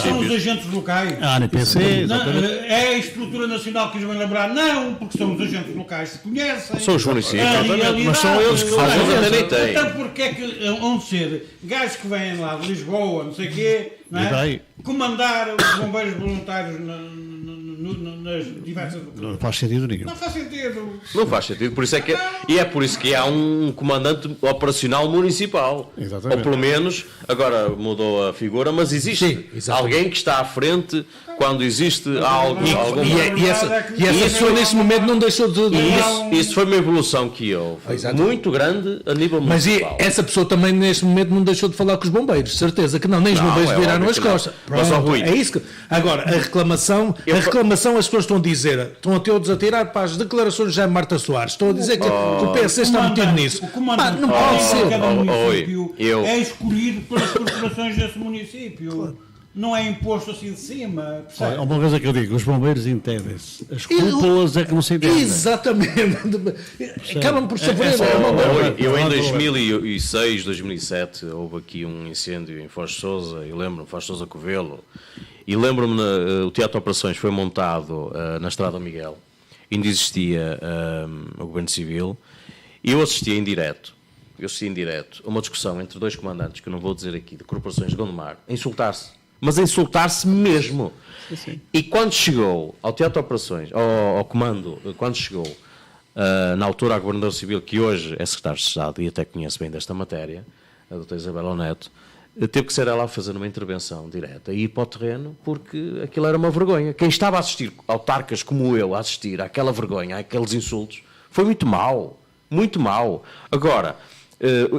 São os agentes locais. A ANPC, Não, exatamente. é a estrutura nacional que os vai elaborar? Não, porque são os agentes locais que conhecem. São os municípios, a realidade. mas são eles que fazem. Alguns até nem têm. Então porque é que vão ser gajos que vêm lá de Lisboa, não sei o quê, não E é? daí? Comandar os bombeiros voluntários nas diversas Não localidades? faz sentido nenhum. Não faz sentido. Não faz sentido, e é por isso que há um comandante operacional municipal. Exatamente. Ou pelo menos, agora mudou a figura, mas existe Sim, exatamente. alguém que está à frente quando existe algo. E essa pessoa nesse momento não deixou de... Isso foi uma evolução que houve Exato. muito grande a nível Mas municipal. essa pessoa também neste momento não deixou de falar com os bombeiros, certeza que não, nem os Não, bombeiros é viraram óbvio as que não. costas. Mas, ó, Pronto, Rui, é isso que... Agora, a reclamação as pessoas estão a dizer, estão a todos a tirar para as declarações de Jaime Marta Soares, estão a dizer que o PS está metido nisso. O comandante Pá, não pode de ser. cada município eu- é escolhido pelas corporações desse município. Não é imposto assim de cima. percebe? Olha, uma coisa que eu digo, os bombeiros entendem-se. As cúpulas é que não se entendem. Exatamente. Acabam por sofrer. Eu em 2006, 2007, houve aqui um incêndio em Foz de Sousa, eu lembro-me, Foz de Sousa Covelo, e lembro-me, o Teatro de Operações foi montado na Estrada Miguel, ainda existia o Governo Civil, e eu assisti em direto a uma discussão entre dois comandantes, que eu não vou dizer aqui, de corporações de Gondomar, a insultar-se, mas a insultar-se mesmo. Sim. E quando chegou ao Teatro de Operações, ao comando, quando chegou na altura a Governadora Civil, que hoje é Secretário de Estado e até conhece bem desta matéria, a doutora Isabel Neto, teve que ser ela a fazer uma intervenção direta e ir para o terreno, porque aquilo era uma vergonha. Quem estava a assistir, autarcas como eu, a assistir àquela vergonha, àqueles insultos, foi muito mau. Muito mau. Agora,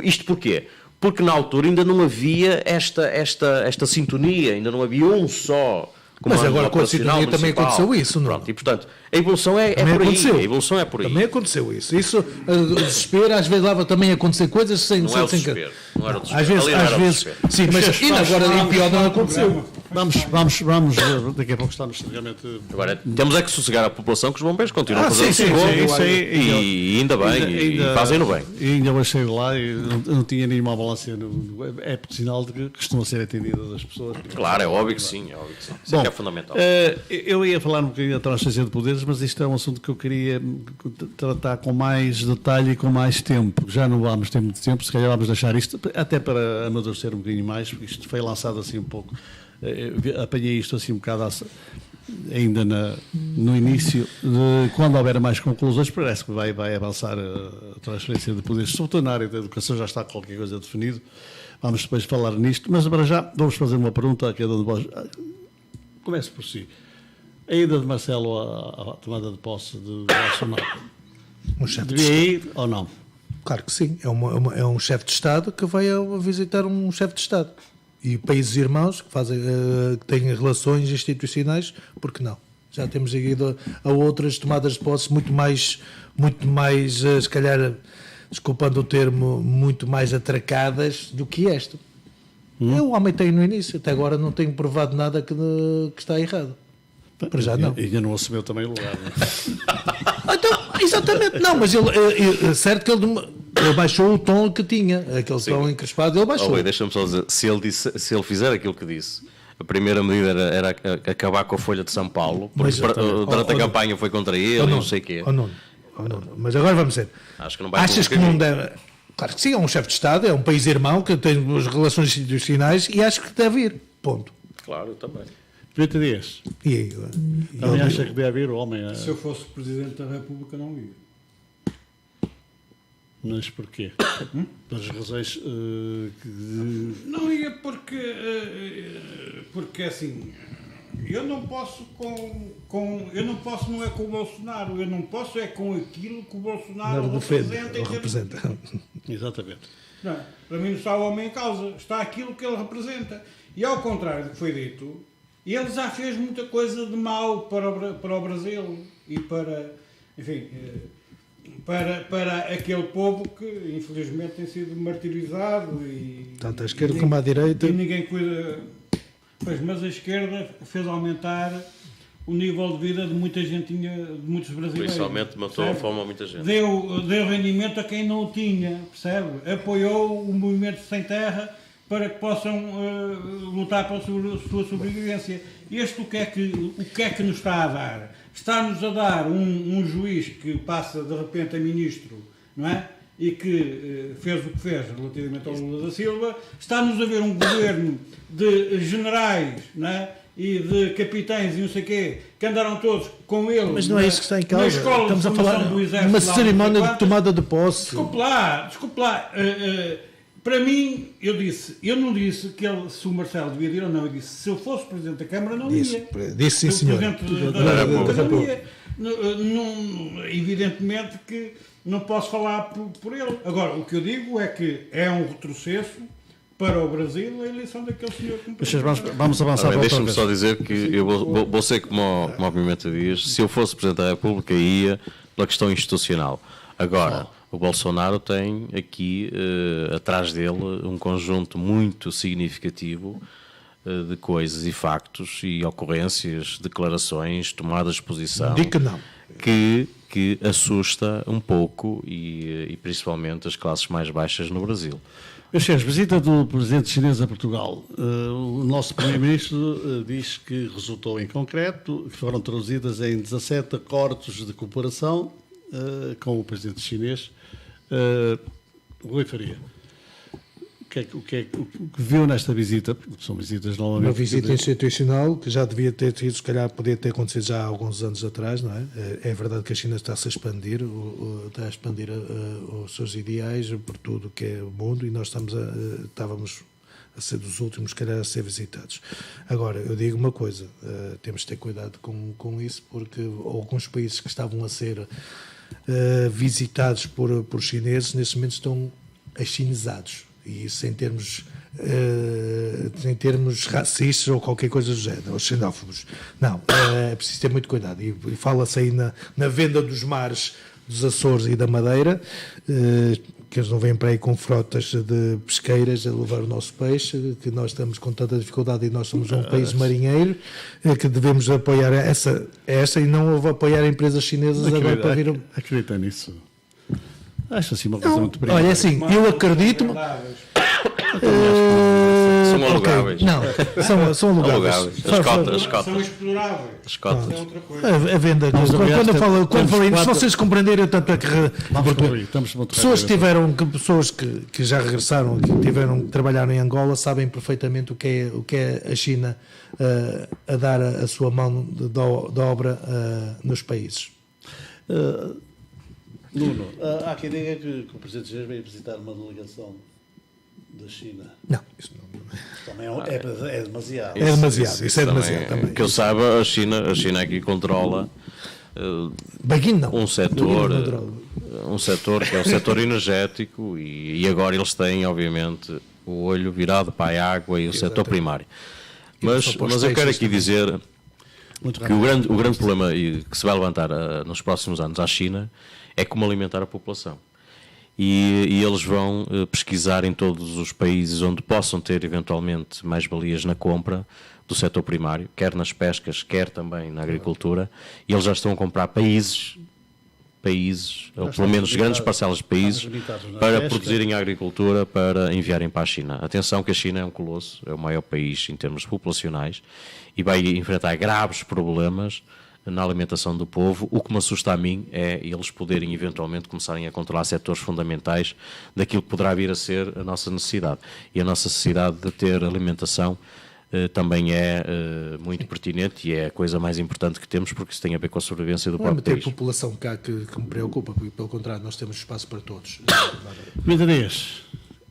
isto porquê? Porque na altura ainda não havia esta sintonia, ainda não havia um só Mas comando agora com a operacional sintonia também municipal. aconteceu isso, não? Pronto, e portanto, a evolução é Também por aí. aconteceu. A evolução é por aí. Também aconteceu isso. Isso, o desespero, às vezes lá também acontecer coisas sem... Não é o sem desespero. Não era o desespero. Às vezes, Ali não era o desespero. sim, mas ainda agora em pior não aconteceu. Vamos, daqui a pouco estamos realmente... Agora, temos é que sossegar a população que os bombeiros continuam a fazer sim, o seu sim, jogo, e ainda bem, e fazem-no bem. E ainda hoje saí de lá e não tinha nenhuma ambulância é sinal de que costumam ser atendidas as pessoas. Claro, é óbvio que sim, é óbvio que sim. Isso é que é fundamental. Eu ia falar um bocadinho da transferência de poderes, mas isto é um assunto que eu queria tratar com mais detalhe e com mais tempo. Já não vamos ter muito tempo, se calhar vamos deixar isto, até para amadurecer um bocadinho mais, porque isto foi lançado assim um pouco, apanhei isto assim um bocado ainda no início, quando houver mais conclusões, parece que vai avançar a transferência de poderes, sobretudo na área da educação, já está qualquer coisa definido, vamos depois falar nisto, mas para já vamos fazer uma pergunta a cada um de vós. Comece por si. A ida de Marcelo à tomada de posse de Bolsonaro, Um chefe de devia ir ou não? Claro que sim. É um chefe de Estado que vai a visitar um chefe de Estado. E países irmãos que têm relações institucionais, por que não? Já temos ido a outras tomadas de posse muito mais, se calhar, desculpando o termo, muito mais atracadas do que esta. O homem tem no início, até agora não tenho provado nada que está errado. Para já não. Ainda não assumiu também o lugar. Não é? Então, exatamente, não, mas certo que ele baixou o tom que tinha, aquele tom encrespado, ele baixou. Deixa-me só dizer, se ele fizer aquilo que disse, a primeira medida era acabar com a Folha de São Paulo, porque durante a campanha foi contra ele, não sei o quê. Nuno, mas agora vamos ver. Acho que não vai Achas que não deve... Claro que sim, é um chefe de Estado, é um país irmão que tem as relações institucionais e acho que deve ir, ponto. Claro, eu também. 30 dias. E aí, Também acha que deve ir o homem? Se eu fosse Presidente da República, não ia. Mas porquê? Pelas razões que... Não ia porque assim, eu não posso não é com o Bolsonaro, eu não posso é com aquilo que o Bolsonaro representa. representa. Exatamente. Não, para mim não está o homem em causa, está aquilo que ele representa. E ao contrário do que foi dito, ele já fez muita coisa de mal para o Brasil e para, enfim, para aquele povo que infelizmente tem sido martirizado e Tanto à esquerda como à direita. E ninguém cuida. Pois, mas a esquerda fez aumentar o nível de vida de muita gente, de muitos brasileiros. Principalmente matou a percebe? fome a muita gente. Deu rendimento a quem não o tinha, percebe? Apoiou o movimento sem terra para que possam lutar pela sua sobrevivência. Este o que é que nos está a dar? Está-nos a dar um juiz que passa de repente a ministro, não é? E que fez o que fez relativamente ao Lula da Silva. Está-nos a ver um governo de generais, não é? E de capitães e não sei o quê, que andaram todos com ele. Mas não é isso que está em causa. Estamos a falar do Exército, uma cerimónia de tomada de posse. Desculpe lá. Para mim, eu não disse que se o Marcelo devia ir ou não. Eu disse, se eu fosse Presidente da Câmara, não ia. Disse sim, senhor. Presidente da República não ia. Evidentemente que não posso falar por ele. Agora, o que eu digo é que é um retrocesso para o Brasil a eleição daquele senhor. Vamos avançar para outra Deixa-me vez. só dizer que eu vou ser como o Pimenta diz, se eu fosse Presidente da República ia pela questão institucional. Agora, o Bolsonaro tem aqui atrás dele um conjunto muito significativo de coisas e factos e ocorrências, declarações, tomadas de posição Digo que não. que assusta um pouco e principalmente as classes mais baixas no Brasil. Meus senhores, visita do presidente chinês a Portugal. O nosso primeiro-ministro diz que resultou em concreto, que foram traduzidas em 17 acordos de cooperação com o presidente chinês. Rui Faria, o que viu nesta visita? São visitas novamente. Uma visita institucional que já devia ter tido, se calhar podia ter acontecido já há alguns anos atrás, não é? É verdade que a China está-se a expandir, está a expandir os seus ideais por tudo o que é o mundo e nós estávamos a ser dos últimos, se calhar, a ser visitados. Agora, eu digo uma coisa, temos de ter cuidado com isso, porque alguns países que estavam a ser visitados por chineses, neste momento estão achinizados. E isso em termos racistas ou qualquer coisa do género, ou xenófobos. Não, é preciso ter muito cuidado. E fala-se aí na venda dos mares dos Açores e da Madeira, que eles não vêm para aí com frotas de pesqueiras a levar o nosso peixe, que nós estamos com tanta dificuldade e nós somos um país marinheiro, que devemos apoiar essa e não apoiar empresas chinesas agora para vir... Acredita nisso? Acho assim uma coisa muito perigosa. Olha, assim, eu acredito... São alugáveis. Não, são alugáveis. As cotas. São exploráveis. As cotas. É outra coisa. A venda, Nós, aliás, quando eu falei, se quatro- vocês compreenderem tanto é que Estamos muito pessoas que já regressaram, que trabalharam em Angola, sabem perfeitamente o que é a China a dar a sua mão de obra nos países. Nuno, há quem diga que o presidente chinês veio visitar uma delegação da China. Não, isso não. Também é demasiado. É demasiado, isso é demasiado também. Que eu saiba, a China aqui controla Baguinho não. um setor que é o setor energético e agora eles têm, obviamente, o olho virado para a água e o setor primário. Mas eu quero aqui dizer que o grande problema que se vai levantar nos próximos anos à China é como alimentar a população. E eles vão pesquisar em todos os países onde possam ter eventualmente mais-valias na compra do setor primário, quer nas pescas, quer também na agricultura, e eles já estão a comprar países, ou pelo menos grandes parcelas de países, para produzirem a agricultura, para enviarem para a China. Atenção que a China é um colosso, é o maior país em termos populacionais, e vai enfrentar graves problemas na alimentação do povo. O que me assusta a mim é eles poderem eventualmente começarem a controlar setores fundamentais daquilo que poderá vir a ser a nossa necessidade. E a nossa necessidade de ter alimentação também é muito pertinente e é a coisa mais importante que temos, porque isso tem a ver com a sobrevivência do próprio Não é país. ter população cá que me preocupa, porque pelo contrário, nós temos espaço para todos. Pimenta Dias,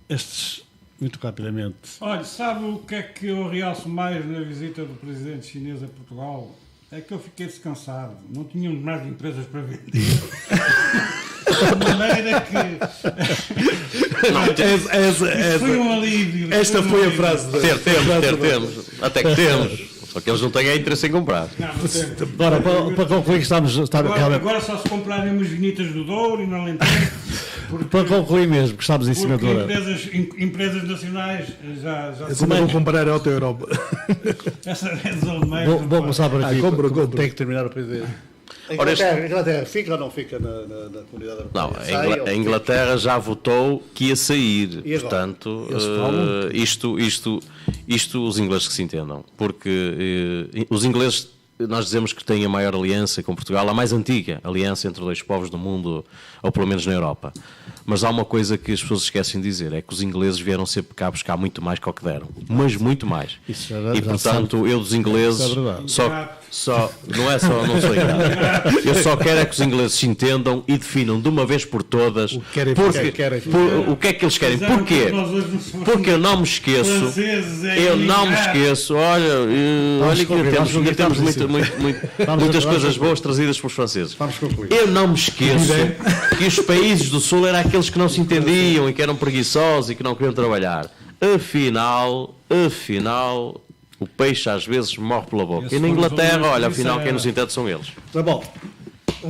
estes, muito rapidamente. Olha, sabe o que é que eu realço mais na visita do presidente chinês a Portugal? É que eu fiquei descansado. Não tínhamos mais empresas para vender. De maneira que foi um alívio. Esta foi a frase. Temos. Até que temos. Só que eles não têm interesse em comprar. Agora, para concluir, Agora só se comprarem umas vinitas do Douro e não Alentejo. Para concluir mesmo, que estamos em cima Porque do hora. empresas nacionais já Eu também vou comparar a Auto Europa. essa é zona meio. Vou começar por aqui. compra. Tem que terminar o PSD. A Ora, Inglaterra fica ou não fica na comunidade europeia? Não, Sai ou a Inglaterra já votou que ia sair. E agora? Portanto, Eles falam? isto os ingleses que se entendam. Porque os ingleses, nós dizemos que têm a maior aliança com Portugal, a mais antiga aliança entre dois povos do mundo, ou pelo menos na Europa. Mas há uma coisa que as pessoas esquecem de dizer, é que os ingleses vieram sempre cá buscar muito mais que o que deram. Mas muito mais. Isso já E portanto, eu dos ingleses, Isso é verdade. não sou ingrato. Eu só quero é que os ingleses se entendam e definam de uma vez por todas O que querem porque- fazer. o que é que eles querem. Porquê? Porque eu não me esqueço. Franceses é Eu não me imitar. esqueço. Olha que concluir, ainda vamos temos concluir. muitas coisas boas trazidas pelos franceses. Vamos concluir. Eu não me esqueço que os países do Sul eram aqueles que não se entendiam e que eram preguiçosos e que não queriam trabalhar. Afinal, o peixe às vezes morre pela boca. Esse E na foi o Inglaterra, problema, olha, isso afinal é- quem nos entende são eles. Tá bom.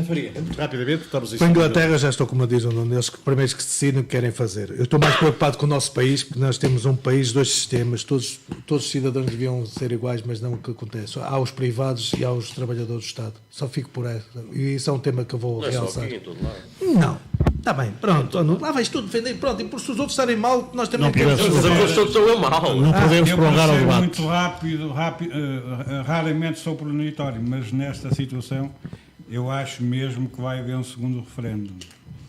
Faria, muito rapidamente, estamos em Para a cima do- Inglaterra já estou como diz um deles que primeiros que se decidem o que querem fazer. Eu estou mais preocupado com o nosso país, porque nós temos um país, dois sistemas, todos os cidadãos deviam ser iguais, mas não o que acontece. Há os privados e há os trabalhadores do Estado. Só fico por essa. E isso é um tema que eu vou realçar. Não. Está bem, pronto. Lá vais tu defender, pronto. E por se os outros estarem mal, nós também Não queremos podemos Os fazer. ingleses todos estão mal. Não podemos Eu prolongar o percebo debate. muito rápido, raramente sou premonitório, mas nesta situação eu acho mesmo que vai haver um segundo referendo.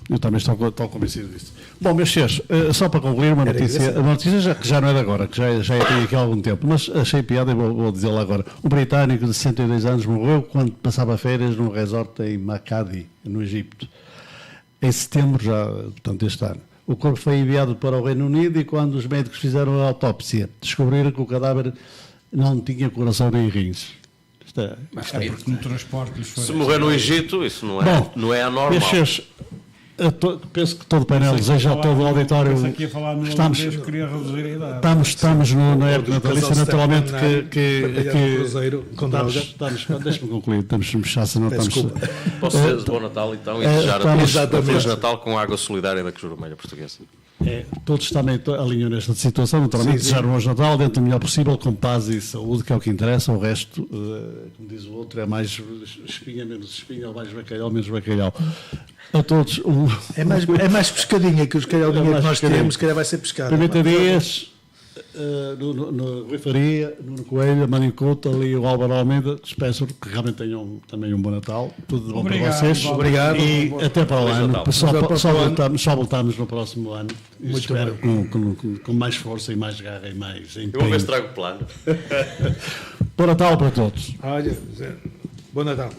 Eu também estou convencido disso. Bom, meus senhores, só para concluir uma notícia, uma notícia que já não é de agora, que já tem aqui há algum tempo, mas achei piada e vou dizê-la agora. Um britânico de 62 anos morreu quando passava férias num resort em Makadi, no Egito, em setembro já, portanto, deste ano. O corpo foi enviado para o Reino Unido e quando os médicos fizeram a autópsia, descobriram que o cadáver não tinha coração nem rins. Isto é Porque no transporte lhes foi. Se morrer no Egito, isso não é anormal. meus senhores, penso que todo o painel deseja a todo o auditório. Penso aqui a falar no Estamos, holandês que queria reduzir a idade. estamos na época natalícia, naturalmente que Cruzeiro com droga. deixa-me concluir, estamos no chaça, não estamos. Desculpa. Posso dizer bom Natal então e desejar a estamos- todos um exatamente. Feliz Natal com a água solidária da Cruz Vermelha Portuguesa. Todos também alinham nesta situação, naturalmente, desejar um bom Natal dentro do melhor possível, com paz e saúde, que é o que interessa. O resto, como diz o outro, é mais espinha, menos espinha, mais bacalhau, menos bacalhau. A todos, É mais pescadinha que os calhauzinhos mais que nós pescadinha. temos, se calhar vai ser pescada. Pimenta Dias, no Rui Faria, no Coelho, Marinho Couto, ali o Álvaro Almeida. Espero que realmente tenham também um bom Natal. Tudo de bom para Obrigado, vocês. igualmente. Obrigado. E até para o Feliz ano. Natal. Só voltamos no próximo ano. Muito Espero com mais força e mais garra e mais Eu vou ver empenho. se trago o plano. Bom Natal para todos. Olha, Zé, bom Natal.